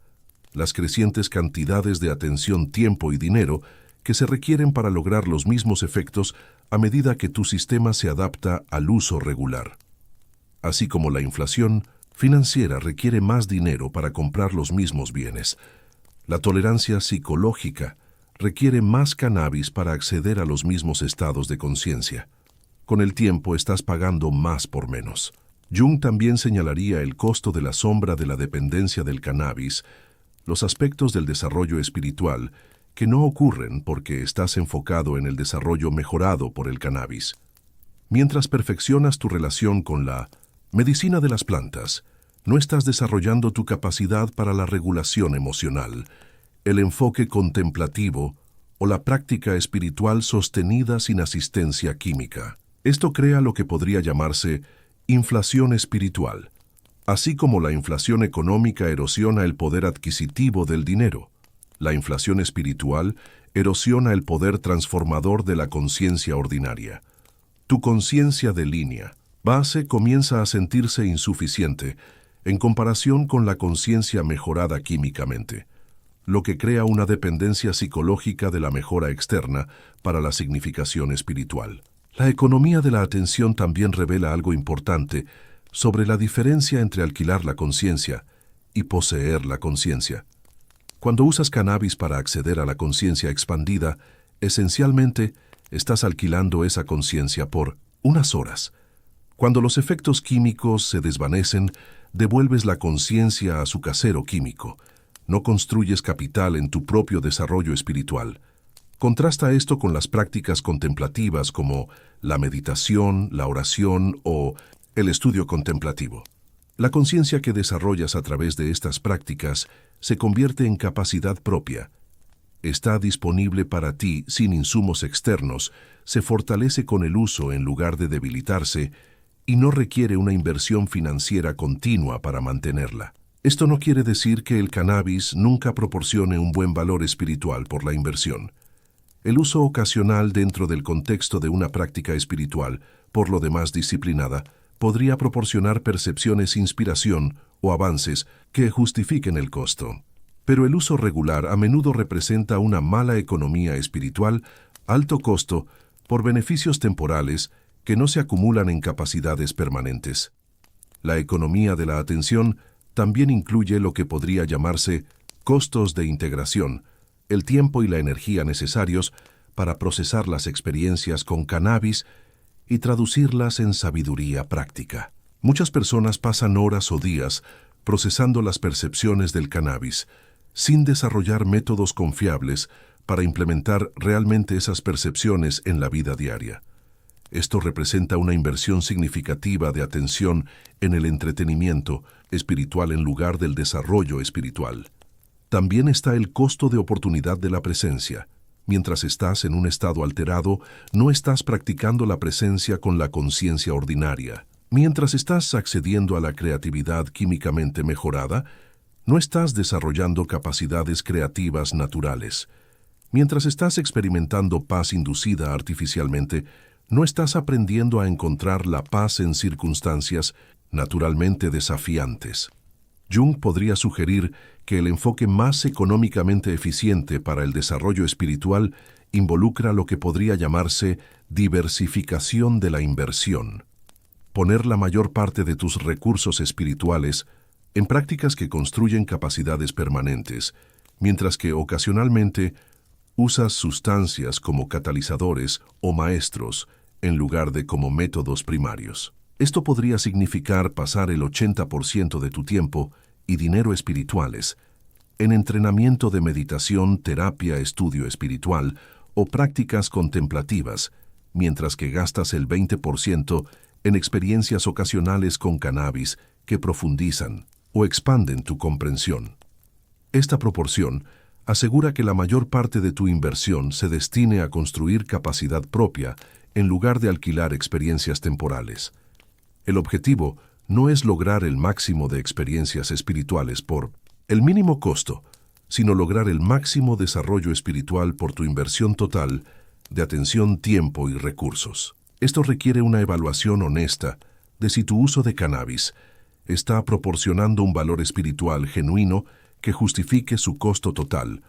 las crecientes cantidades de atención, tiempo y dinero que se requieren para lograr los mismos efectos a medida que tu sistema se adapta al uso regular. Así como la inflación financiera requiere más dinero para comprar los mismos bienes, la tolerancia psicológica requiere más cannabis para acceder a los mismos estados de conciencia. Con el tiempo estás pagando más por menos. Jung también señalaría el costo de la sombra de la dependencia del cannabis, los aspectos del desarrollo espiritual que no ocurren porque estás enfocado en el desarrollo mejorado por el cannabis. Mientras perfeccionas tu relación con la medicina de las plantas, no estás desarrollando tu capacidad para la regulación emocional, el enfoque contemplativo o la práctica espiritual sostenida sin asistencia química. Esto crea lo que podría llamarse inflación espiritual. Así como la inflación económica erosiona el poder adquisitivo del dinero, la inflación espiritual erosiona el poder transformador de la conciencia ordinaria. Tu conciencia de línea, base, comienza a sentirse insuficiente en comparación con la conciencia mejorada químicamente, lo que crea una dependencia psicológica de la mejora externa para la significación espiritual. La economía de la atención también revela algo importante sobre la diferencia entre alquilar la conciencia y poseer la conciencia. Cuando usas cannabis para acceder a la conciencia expandida, esencialmente estás alquilando esa conciencia por unas horas. Cuando los efectos químicos se desvanecen, devuelves la conciencia a su casero químico. No construyes capital en tu propio desarrollo espiritual. Contrasta esto con las prácticas contemplativas como la meditación, la oración o el estudio contemplativo. La conciencia que desarrollas a través de estas prácticas se convierte en capacidad propia. Está disponible para ti sin insumos externos, se fortalece con el uso en lugar de debilitarse y no requiere una inversión financiera continua para mantenerla. Esto no quiere decir que el cannabis nunca proporcione un buen valor espiritual por la inversión. El uso ocasional dentro del contexto de una práctica espiritual, por lo demás disciplinada, podría proporcionar percepciones, inspiración o avances que justifiquen el costo. Pero el uso regular a menudo representa una mala economía espiritual, alto costo, por beneficios temporales que no se acumulan en capacidades permanentes. La economía de la atención también incluye lo que podría llamarse costos de integración, el tiempo y la energía necesarios para procesar las experiencias con cannabis y traducirlas en sabiduría práctica. Muchas personas pasan horas o días procesando las percepciones del cannabis, sin desarrollar métodos confiables para implementar realmente esas percepciones en la vida diaria. Esto representa una inversión significativa de atención en el entretenimiento espiritual en lugar del desarrollo espiritual. También está el costo de oportunidad de la presencia. Mientras estás en un estado alterado, no estás practicando la presencia con la conciencia ordinaria. Mientras estás accediendo a la creatividad químicamente mejorada, no estás desarrollando capacidades creativas naturales. Mientras estás experimentando paz inducida artificialmente, no estás aprendiendo a encontrar la paz en circunstancias naturalmente desafiantes. Jung podría sugerir que el enfoque más económicamente eficiente para el desarrollo espiritual involucra lo que podría llamarse diversificación de la inversión. Poner la mayor parte de tus recursos espirituales en prácticas que construyen capacidades permanentes, mientras que ocasionalmente usas sustancias como catalizadores o maestros en lugar de como métodos primarios. Esto podría significar pasar el 80% de tu tiempo y dinero espirituales en entrenamiento de meditación, terapia, estudio espiritual o prácticas contemplativas, mientras que gastas el 20% en experiencias ocasionales con cannabis que profundizan o expanden tu comprensión. Esta proporción asegura que la mayor parte de tu inversión se destine a construir capacidad propia en lugar de alquilar experiencias temporales. El objetivo no es lograr el máximo de experiencias espirituales por el mínimo costo, sino lograr el máximo desarrollo espiritual por tu inversión total de atención, tiempo y recursos. Esto requiere una evaluación honesta de si tu uso de cannabis está proporcionando un valor espiritual genuino que justifique su costo total,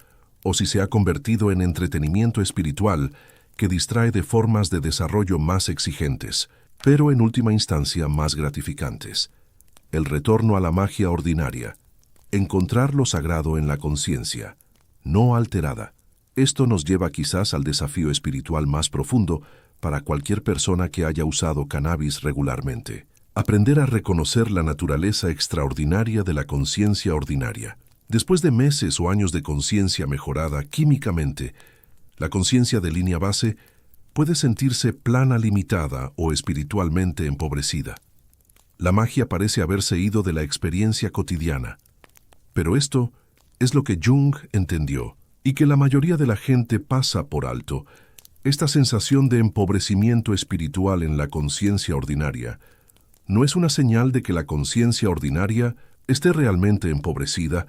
o si se ha convertido en entretenimiento espiritual que distrae de formas de desarrollo más exigentes, pero en última instancia más gratificantes. El retorno a la magia ordinaria. Encontrar lo sagrado en la conciencia, no alterada. Esto nos lleva quizás al desafío espiritual más profundo para cualquier persona que haya usado cannabis regularmente. Aprender a reconocer la naturaleza extraordinaria de la conciencia ordinaria. Después de meses o años de conciencia mejorada químicamente, la conciencia de línea base puede sentirse plana, limitada o espiritualmente empobrecida. La magia parece haberse ido de la experiencia cotidiana. Pero esto es lo que Jung entendió y que la mayoría de la gente pasa por alto. Esta sensación de empobrecimiento espiritual en la conciencia ordinaria no es una señal de que la conciencia ordinaria esté realmente empobrecida,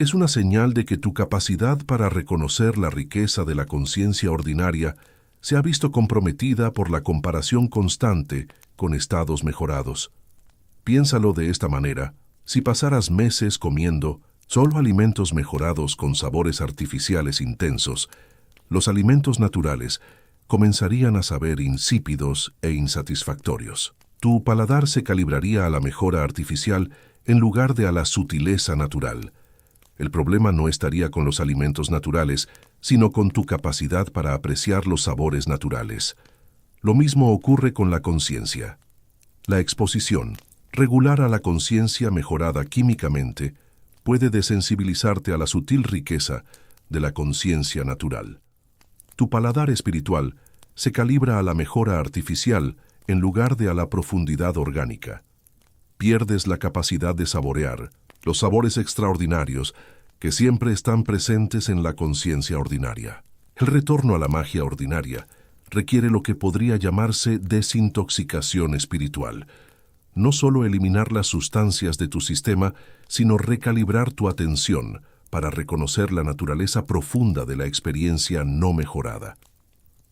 es una señal de que tu capacidad para reconocer la riqueza de la conciencia ordinaria se ha visto comprometida por la comparación constante con estados mejorados. Piénsalo de esta manera: si pasaras meses comiendo solo alimentos mejorados con sabores artificiales intensos, los alimentos naturales comenzarían a saber insípidos e insatisfactorios. Tu paladar se calibraría a la mejora artificial en lugar de a la sutileza natural. El problema no estaría con los alimentos naturales, sino con tu capacidad para apreciar los sabores naturales. Lo mismo ocurre con la conciencia. La exposición regular a la conciencia mejorada químicamente puede desensibilizarte a la sutil riqueza de la conciencia natural. Tu paladar espiritual se calibra a la mejora artificial en lugar de a la profundidad orgánica. Pierdes la capacidad de saborear los sabores extraordinarios que siempre están presentes en la conciencia ordinaria. El retorno a la magia ordinaria requiere lo que podría llamarse desintoxicación espiritual. No solo eliminar las sustancias de tu sistema, sino recalibrar tu atención para reconocer la naturaleza profunda de la experiencia no mejorada.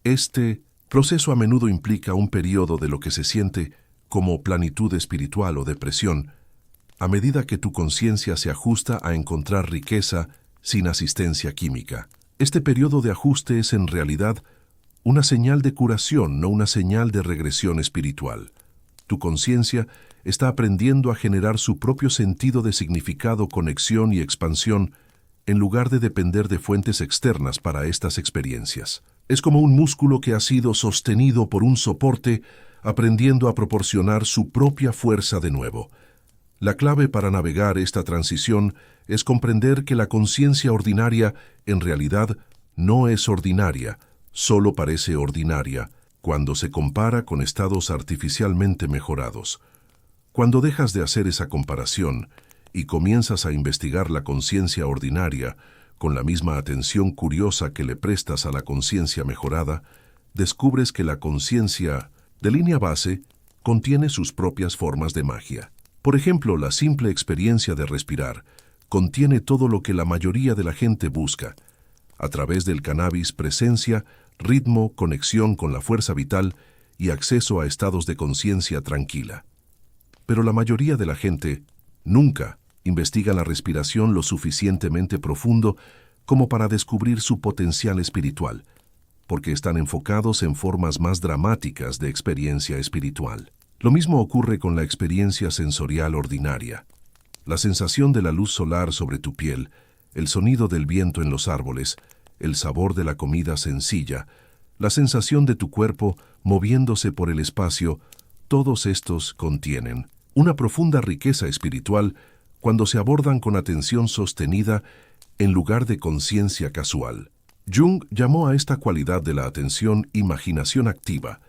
Este proceso a menudo implica un periodo de lo que se siente como plenitud espiritual o depresión, a medida que tu conciencia se ajusta a encontrar riqueza sin asistencia química. Este periodo de ajuste es en realidad una señal de curación, no una señal de regresión espiritual. Tu conciencia está aprendiendo a generar su propio sentido de significado, conexión y expansión en lugar de depender de fuentes externas para estas experiencias. Es como un músculo que ha sido sostenido por un soporte, aprendiendo a proporcionar su propia fuerza de nuevo. La clave para navegar esta transición es comprender que la conciencia ordinaria en realidad no es ordinaria, solo parece ordinaria cuando se compara con estados artificialmente mejorados. Cuando dejas de hacer esa comparación y comienzas a investigar la conciencia ordinaria con la misma atención curiosa que le prestas a la conciencia mejorada, descubres que la conciencia de línea base contiene sus propias formas de magia. Por ejemplo, la simple experiencia de respirar contiene todo lo que la mayoría de la gente busca. A través del cannabis, presencia, ritmo, conexión con la fuerza vital y acceso a estados de conciencia tranquila. Pero la mayoría de la gente nunca investiga la respiración lo suficientemente profundo como para descubrir su potencial espiritual, porque están enfocados en formas más dramáticas de experiencia espiritual. Lo mismo ocurre con la experiencia sensorial ordinaria. La sensación de la luz solar sobre tu piel, el sonido del viento en los árboles, el sabor de la comida sencilla, la sensación de tu cuerpo moviéndose por el espacio, todos estos contienen una profunda riqueza espiritual cuando se abordan con atención sostenida en lugar de conciencia casual. Jung llamó a esta cualidad de la atención imaginación activa,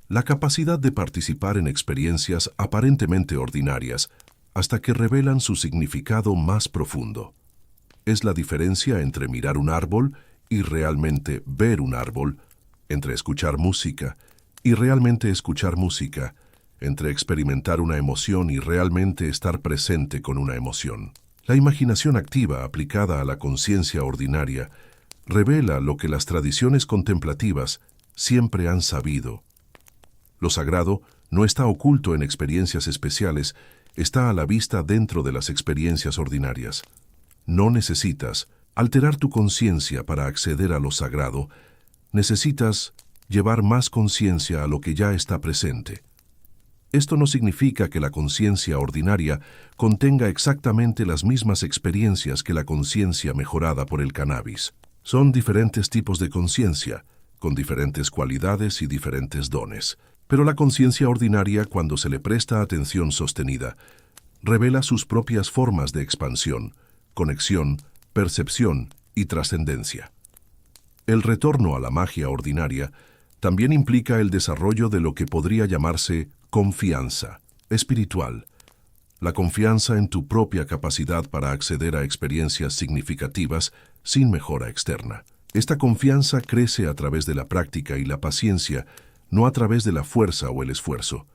la capacidad de participar en experiencias aparentemente ordinarias hasta que revelan su significado más profundo. Es la diferencia entre mirar un árbol y realmente ver un árbol, entre escuchar música y realmente escuchar música, entre experimentar una emoción y realmente estar presente con una emoción. La imaginación activa aplicada a la conciencia ordinaria revela lo que las tradiciones contemplativas siempre han sabido. Lo sagrado no está oculto en experiencias especiales, está a la vista dentro de las experiencias ordinarias. No necesitas alterar tu conciencia para acceder a lo sagrado, necesitas llevar más conciencia a lo que ya está presente. Esto no significa que la conciencia ordinaria contenga exactamente las mismas experiencias que la conciencia mejorada por el cannabis. Son diferentes tipos de conciencia, con diferentes cualidades y diferentes dones. Pero la conciencia ordinaria, cuando se le presta atención sostenida, revela sus propias formas de expansión, conexión, percepción y trascendencia. El retorno a la magia ordinaria también implica el desarrollo de lo que podría llamarse confianza espiritual, la confianza en tu propia capacidad para acceder a experiencias significativas sin mejora externa. Esta confianza crece a través de la práctica y la paciencia, no a través de la fuerza o el esfuerzo.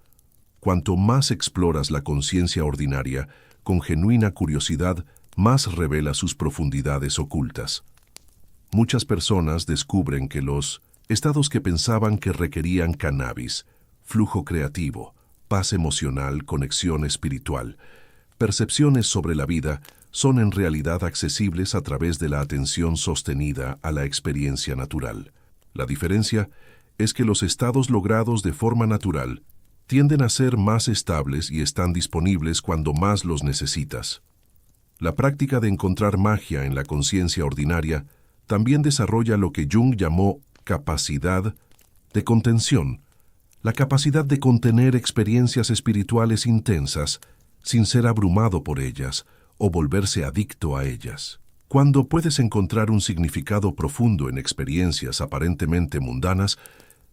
Cuanto más exploras la conciencia ordinaria, con genuina curiosidad, más revela sus profundidades ocultas. Muchas personas descubren que los estados que pensaban que requerían cannabis, flujo creativo, paz emocional, conexión espiritual, percepciones sobre la vida, son en realidad accesibles a través de la atención sostenida a la experiencia natural. La diferencia es que los estados logrados de forma natural tienden a ser más estables y están disponibles cuando más los necesitas. La práctica de encontrar magia en la conciencia ordinaria también desarrolla lo que Jung llamó capacidad de contención, la capacidad de contener experiencias espirituales intensas sin ser abrumado por ellas o volverse adicto a ellas. Cuando puedes encontrar un significado profundo en experiencias aparentemente mundanas,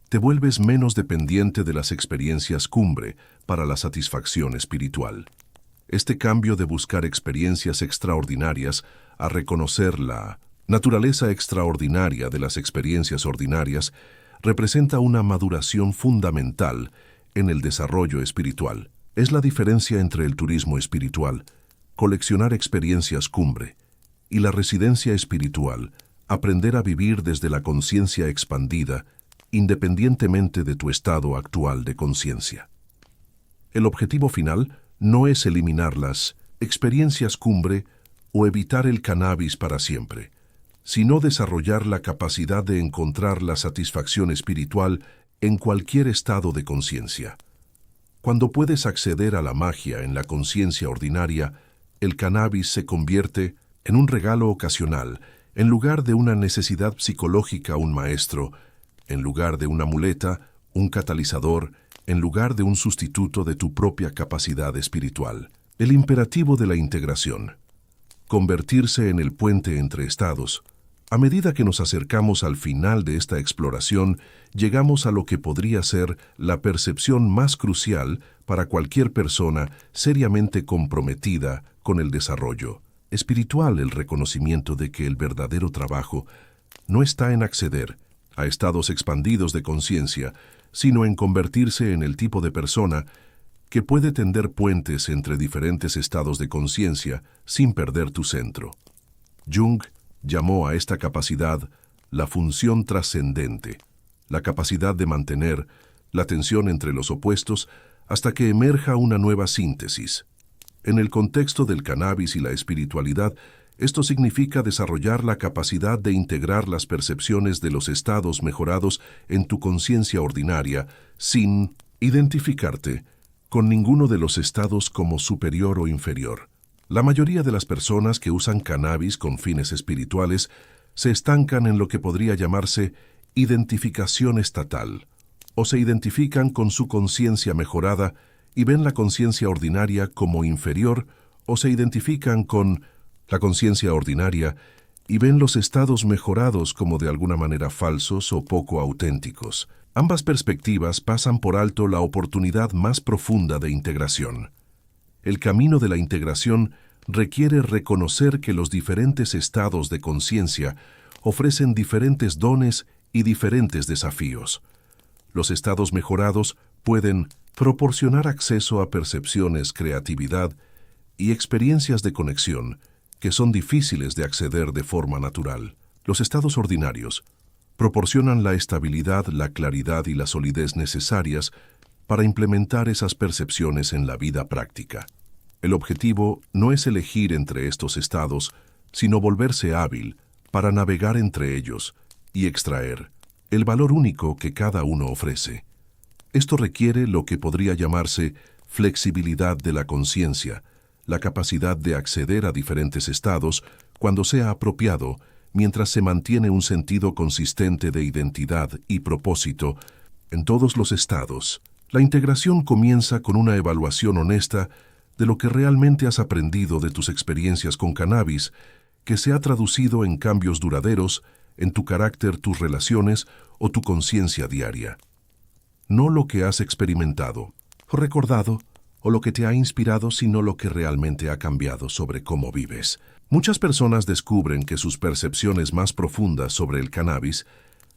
te vuelves menos dependiente de las experiencias cumbre para la satisfacción espiritual. Este cambio de buscar experiencias extraordinarias a reconocer la naturaleza extraordinaria de las experiencias ordinarias representa una maduración fundamental en el desarrollo espiritual. Es la diferencia entre el turismo espiritual, coleccionar experiencias cumbre, y la residencia espiritual, aprender a vivir desde la conciencia expandida, independientemente de tu estado actual de conciencia. El objetivo final no es eliminar las experiencias cumbre o evitar el cannabis para siempre, sino desarrollar la capacidad de encontrar la satisfacción espiritual en cualquier estado de conciencia. Cuando puedes acceder a la magia en la conciencia ordinaria, el cannabis se convierte en un regalo ocasional, en lugar de una necesidad psicológica, un maestro, en lugar de una muleta, un catalizador, en lugar de un sustituto de tu propia capacidad espiritual. El imperativo de la integración. Convertirse en el puente entre estados. A medida que nos acercamos al final de esta exploración, llegamos a lo que podría ser la percepción más crucial para cualquier persona seriamente comprometida con el desarrollo espiritual, el reconocimiento de que el verdadero trabajo no está en acceder a estados expandidos de conciencia, sino en convertirse en el tipo de persona que puede tender puentes entre diferentes estados de conciencia sin perder tu centro. Jung llamó a esta capacidad la función trascendente, la capacidad de mantener la tensión entre los opuestos hasta que emerja una nueva síntesis. En el contexto del cannabis y la espiritualidad, esto significa desarrollar la capacidad de integrar las percepciones de los estados mejorados en tu conciencia ordinaria sin identificarte con ninguno de los estados como superior o inferior. La mayoría de las personas que usan cannabis con fines espirituales se estancan en lo que podría llamarse identificación estatal, o se identifican con su conciencia mejorada y ven la conciencia ordinaria como inferior, o se identifican con la conciencia ordinaria y ven los estados mejorados como de alguna manera falsos o poco auténticos. Ambas perspectivas pasan por alto la oportunidad más profunda de integración. El camino de la integración requiere reconocer que los diferentes estados de conciencia ofrecen diferentes dones y diferentes desafíos. Los estados mejorados pueden proporcionar acceso a percepciones, creatividad y experiencias de conexión que son difíciles de acceder de forma natural. Los estados ordinarios proporcionan la estabilidad, la claridad y la solidez necesarias para implementar esas percepciones en la vida práctica. El objetivo no es elegir entre estos estados, sino volverse hábil para navegar entre ellos y extraer el valor único que cada uno ofrece. Esto requiere lo que podría llamarse flexibilidad de la conciencia, la capacidad de acceder a diferentes estados cuando sea apropiado, mientras se mantiene un sentido consistente de identidad y propósito en todos los estados. La integración comienza con una evaluación honesta de lo que realmente has aprendido de tus experiencias con cannabis, que se ha traducido en cambios duraderos en tu carácter, tus relaciones o tu conciencia diaria. No lo que has experimentado o recordado o lo que te ha inspirado, sino lo que realmente ha cambiado sobre cómo vives. Muchas personas descubren que sus percepciones más profundas sobre el cannabis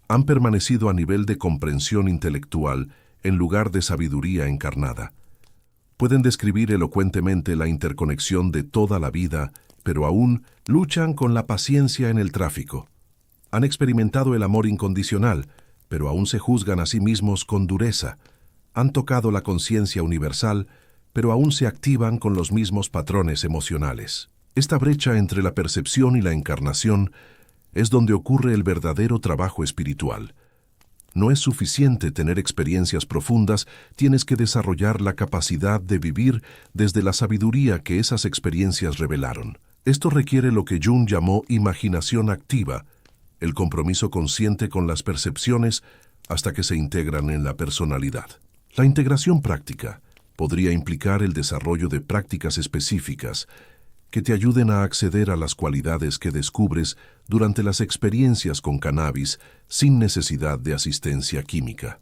han permanecido a nivel de comprensión intelectual en lugar de sabiduría encarnada. Pueden describir elocuentemente la interconexión de toda la vida, pero aún luchan con la paciencia en el tráfico. Han experimentado el amor incondicional, pero aún se juzgan a sí mismos con dureza. Han tocado la conciencia universal, pero aún se activan con los mismos patrones emocionales. Esta brecha entre la percepción y la encarnación es donde ocurre el verdadero trabajo espiritual. No es suficiente tener experiencias profundas, tienes que desarrollar la capacidad de vivir desde la sabiduría que esas experiencias revelaron. Esto requiere lo que Jung llamó imaginación activa, el compromiso consciente con las percepciones hasta que se integran en la personalidad. La integración práctica podría implicar el desarrollo de prácticas específicas que te ayuden a acceder a las cualidades que descubres durante las experiencias con cannabis sin necesidad de asistencia química.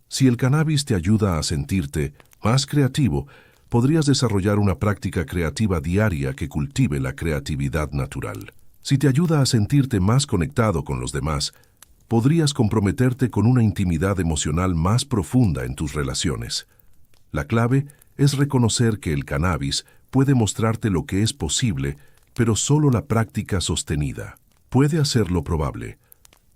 Si el cannabis te ayuda a sentirte más creativo, podrías desarrollar una práctica creativa diaria que cultive la creatividad natural. Si te ayuda a sentirte más conectado con los demás, podrías comprometerte con una intimidad emocional más profunda en tus relaciones. La clave es reconocer que el cannabis puede mostrarte lo que es posible, pero solo la práctica sostenida puede hacerlo probable.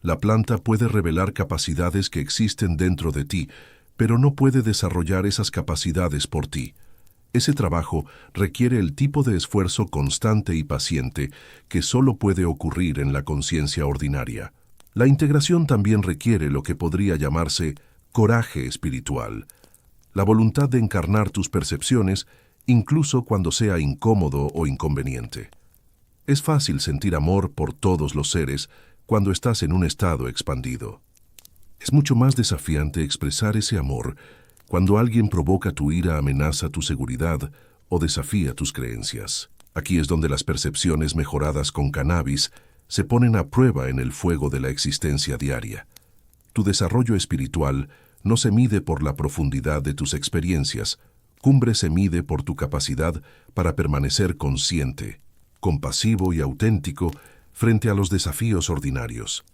La planta puede revelar capacidades que existen dentro de ti, pero no puede desarrollar esas capacidades por ti. Ese trabajo requiere el tipo de esfuerzo constante y paciente que solo puede ocurrir en la conciencia ordinaria. La integración también requiere lo que podría llamarse coraje espiritual, la voluntad de encarnar tus percepciones incluso cuando sea incómodo o inconveniente. Es fácil sentir amor por todos los seres cuando estás en un estado expandido. Es mucho más desafiante expresar ese amor cuando alguien provoca tu ira, amenaza tu seguridad o desafía tus creencias. Aquí es donde las percepciones mejoradas con cannabis se ponen a prueba en el fuego de la existencia diaria. Tu desarrollo espiritual no se mide por la profundidad de tus experiencias, cumbre se mide por tu capacidad para permanecer consciente, compasivo y auténtico frente a los desafíos ordinarios.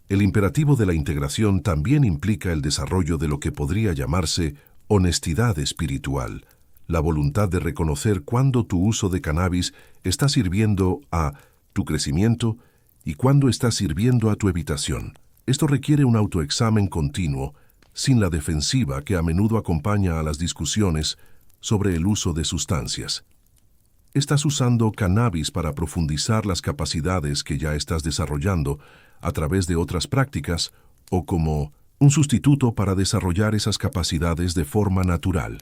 El imperativo de la integración también implica el desarrollo de lo que podría llamarse honestidad espiritual, la voluntad de reconocer cuándo tu uso de cannabis está sirviendo a tu crecimiento y cuándo está sirviendo a tu evitación. Esto requiere un autoexamen continuo, sin la defensiva que a menudo acompaña a las discusiones sobre el uso de sustancias. Estás usando cannabis para profundizar las capacidades que ya estás desarrollando a través de otras prácticas o como un sustituto para desarrollar esas capacidades de forma natural.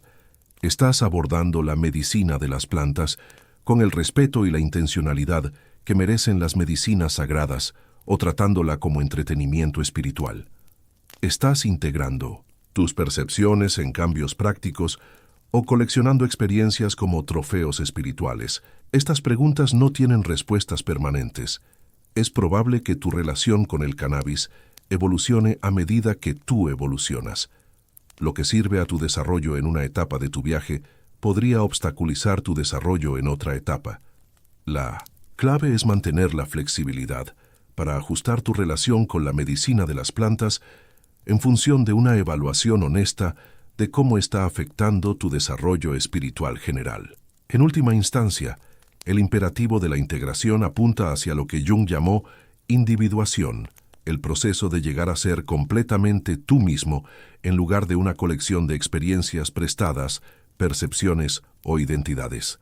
Estás abordando la medicina de las plantas con el respeto y la intencionalidad que merecen las medicinas sagradas o tratándola como entretenimiento espiritual. Estás integrando tus percepciones en cambios prácticos o coleccionando experiencias como trofeos espirituales. Estas preguntas no tienen respuestas permanentes. Es probable que tu relación con el cannabis evolucione a medida que tú evolucionas. Lo que sirve a tu desarrollo en una etapa de tu viaje podría obstaculizar tu desarrollo en otra etapa. La clave es mantener la flexibilidad para ajustar tu relación con la medicina de las plantas en función de una evaluación honesta de cómo está afectando tu desarrollo espiritual general. En última instancia, el imperativo de la integración apunta hacia lo que Jung llamó individuación, el proceso de llegar a ser completamente tú mismo en lugar de una colección de experiencias prestadas, percepciones o identidades.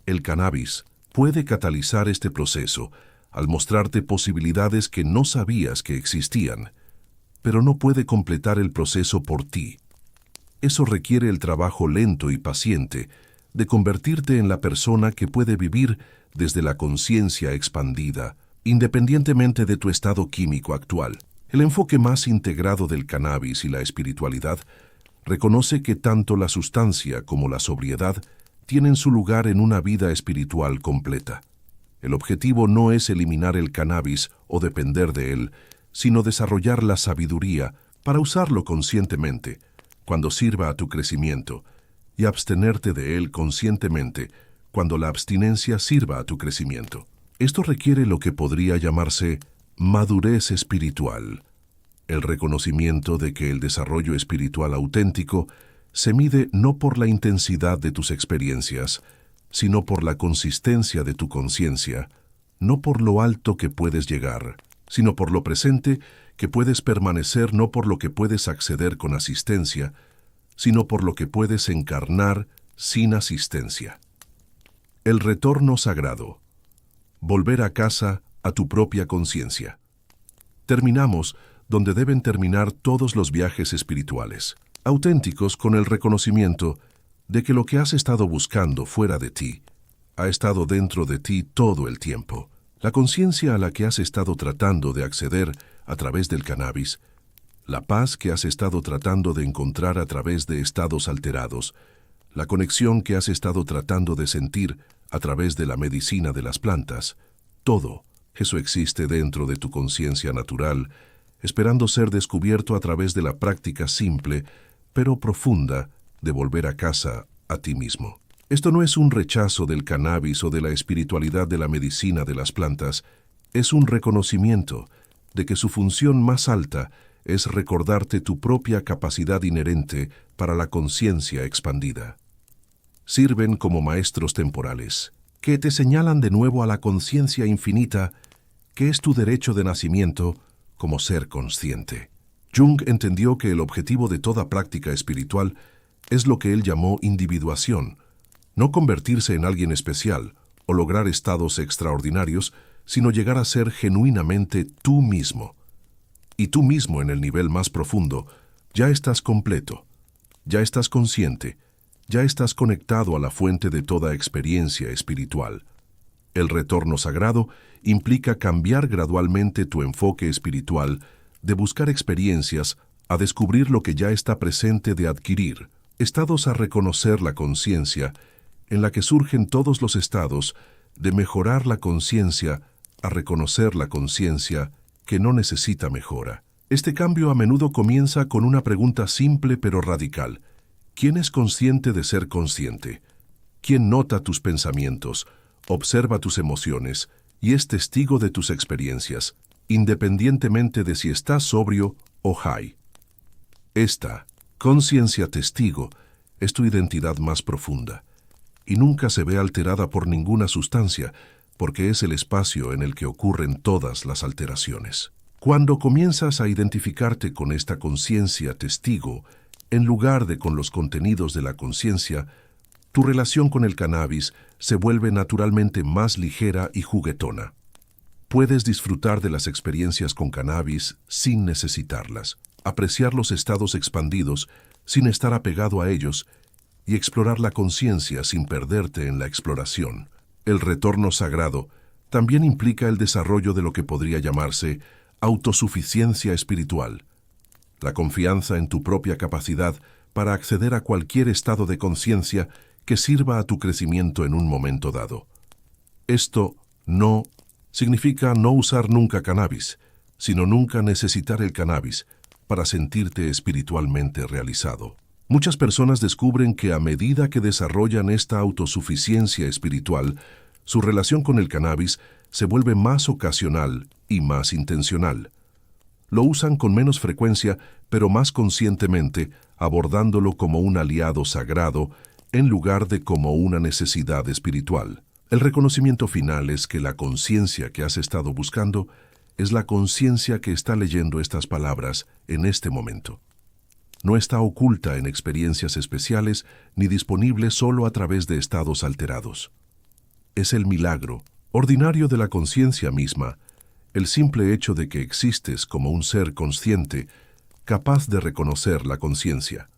El cannabis puede catalizar este proceso al mostrarte posibilidades que no sabías que existían, pero no puede completar el proceso por ti. Eso requiere el trabajo lento y paciente de convertirte en la persona que puede vivir desde la conciencia expandida, independientemente de tu estado químico actual. El enfoque más integrado del cannabis y la espiritualidad reconoce que tanto la sustancia como la sobriedad tienen su lugar en una vida espiritual completa. El objetivo no es eliminar el cannabis o depender de él, sino desarrollar la sabiduría para usarlo conscientemente, cuando sirva a tu crecimiento, y abstenerte de él conscientemente, cuando la abstinencia sirva a tu crecimiento. Esto requiere lo que podría llamarse madurez espiritual, el reconocimiento de que el desarrollo espiritual auténtico se mide no por la intensidad de tus experiencias, sino por la consistencia de tu conciencia, no por lo alto que puedes llegar, sino por lo presente que puedes permanecer, no por lo que puedes acceder con asistencia, sino por lo que puedes encarnar sin asistencia. El retorno sagrado. Volver a casa a tu propia conciencia. Terminamos donde deben terminar todos los viajes espirituales, auténticos con el reconocimiento de que lo que has estado buscando fuera de ti ha estado dentro de ti todo el tiempo. La conciencia a la que has estado tratando de acceder a través del cannabis, la paz que has estado tratando de encontrar a través de estados alterados, la conexión que has estado tratando de sentir a través de la medicina de las plantas. Todo eso existe dentro de tu conciencia natural, esperando ser descubierto a través de la práctica simple, pero profunda, de volver a casa a ti mismo. Esto no es un rechazo del cannabis o de la espiritualidad de la medicina de las plantas, es un reconocimiento de que su función más alta es recordarte tu propia capacidad inherente para la conciencia expandida. Sirven como maestros temporales, que te señalan de nuevo a la conciencia infinita, que es tu derecho de nacimiento como ser consciente. Jung entendió que el objetivo de toda práctica espiritual es lo que él llamó individuación, no convertirse en alguien especial o lograr estados extraordinarios, sino llegar a ser genuinamente tú mismo. Y tú mismo en el nivel más profundo, ya estás completo, ya estás consciente, ya estás conectado a la fuente de toda experiencia espiritual. El retorno sagrado implica cambiar gradualmente tu enfoque espiritual de buscar experiencias a descubrir lo que ya está presente de adquirir, estados a reconocer la conciencia, en la que surgen todos los estados de mejorar la conciencia a reconocer la conciencia que no necesita mejora. Este cambio a menudo comienza con una pregunta simple pero radical. ¿Quién es consciente de ser consciente? ¿Quién nota tus pensamientos, observa tus emociones y es testigo de tus experiencias, independientemente de si estás sobrio o high? Esta conciencia testigo es tu identidad más profunda y nunca se ve alterada por ninguna sustancia, porque es el espacio en el que ocurren todas las alteraciones. Cuando comienzas a identificarte con esta conciencia testigo, en lugar de con los contenidos de la conciencia, tu relación con el cannabis se vuelve naturalmente más ligera y juguetona. Puedes disfrutar de las experiencias con cannabis sin necesitarlas, apreciar los estados expandidos sin estar apegado a ellos y explorar la conciencia sin perderte en la exploración. El retorno sagrado también implica el desarrollo de lo que podría llamarse autosuficiencia espiritual, la confianza en tu propia capacidad para acceder a cualquier estado de conciencia que sirva a tu crecimiento en un momento dado. Esto no significa no usar nunca cannabis, sino nunca necesitar el cannabis para sentirte espiritualmente realizado. Muchas personas descubren que a medida que desarrollan esta autosuficiencia espiritual, su relación con el cannabis se vuelve más ocasional y más intencional. Lo usan con menos frecuencia, pero más conscientemente, abordándolo como un aliado sagrado en lugar de como una necesidad espiritual. El reconocimiento final es que la conciencia que has estado buscando es la conciencia que está leyendo estas palabras en este momento. No está oculta en experiencias especiales ni disponible solo a través de estados alterados. Es el milagro ordinario de la conciencia misma, el simple hecho de que existes como un ser consciente, capaz de reconocer la conciencia.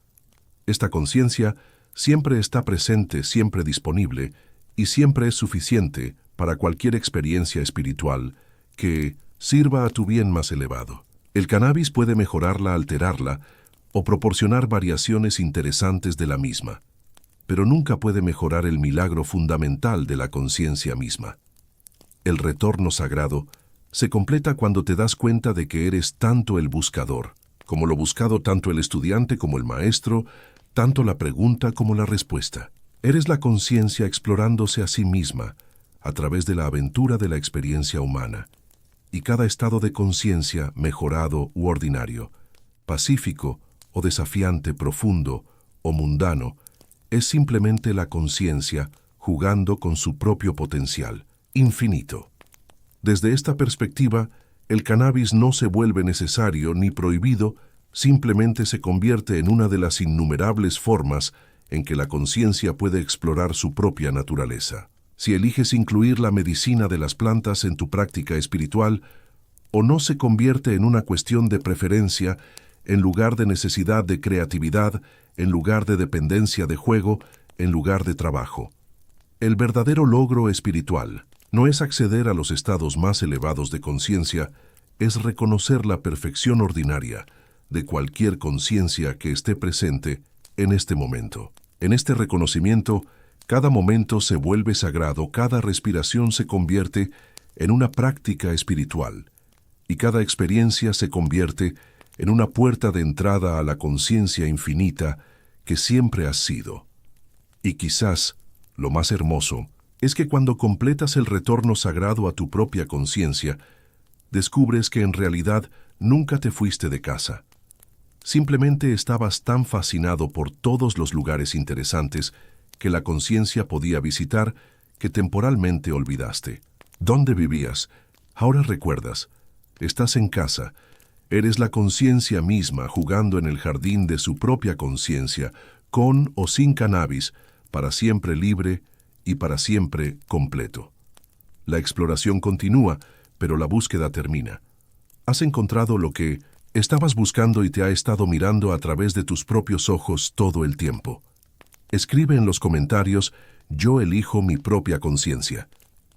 Esta conciencia siempre está presente, siempre disponible, y siempre es suficiente para cualquier experiencia espiritual que sirva a tu bien más elevado. El cannabis puede mejorarla, alterarla, o proporcionar variaciones interesantes de la misma, pero nunca puede mejorar el milagro fundamental de la conciencia misma. El retorno sagrado se completa cuando te das cuenta de que eres tanto el buscador, como lo buscado tanto el estudiante como el maestro, tanto la pregunta como la respuesta. Eres la conciencia explorándose a sí misma a través de la aventura de la experiencia humana, y cada estado de conciencia mejorado u ordinario, pacífico o desafiante, profundo o mundano, es simplemente la conciencia jugando con su propio potencial, infinito. Desde esta perspectiva, el cannabis no se vuelve necesario ni prohibido, simplemente se convierte en una de las innumerables formas en que la conciencia puede explorar su propia naturaleza. Si eliges incluir la medicina de las plantas en tu práctica espiritual, o no se convierte en una cuestión de preferencia, en lugar de necesidad de creatividad, en lugar de dependencia de juego, en lugar de trabajo. El verdadero logro espiritual no es acceder a los estados más elevados de conciencia, es reconocer la perfección ordinaria de cualquier conciencia que esté presente en este momento. En este reconocimiento, Cada momento se vuelve sagrado, cada respiración se convierte en una práctica espiritual, y cada experiencia se convierte en una puerta de entrada a la conciencia infinita que siempre has sido. Y quizás, lo más hermoso, es que cuando completas el retorno sagrado a tu propia conciencia, descubres que en realidad nunca te fuiste de casa. Simplemente estabas tan fascinado por todos los lugares interesantes que la conciencia podía visitar que temporalmente olvidaste. ¿Dónde vivías? Ahora recuerdas. Estás en casa. Eres la conciencia misma jugando en el jardín de su propia conciencia, con o sin cannabis, para siempre libre y para siempre completo. La exploración continúa, pero la búsqueda termina. Has encontrado lo que estabas buscando y te ha estado mirando a través de tus propios ojos todo el tiempo. Escribe en los comentarios: yo elijo mi propia conciencia.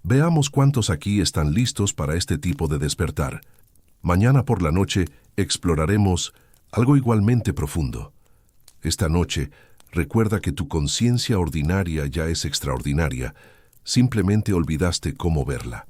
Veamos cuántos aquí están listos para este tipo de despertar. Mañana por la noche exploraremos algo igualmente profundo. Esta noche, recuerda que tu conciencia ordinaria ya es extraordinaria, simplemente olvidaste cómo verla.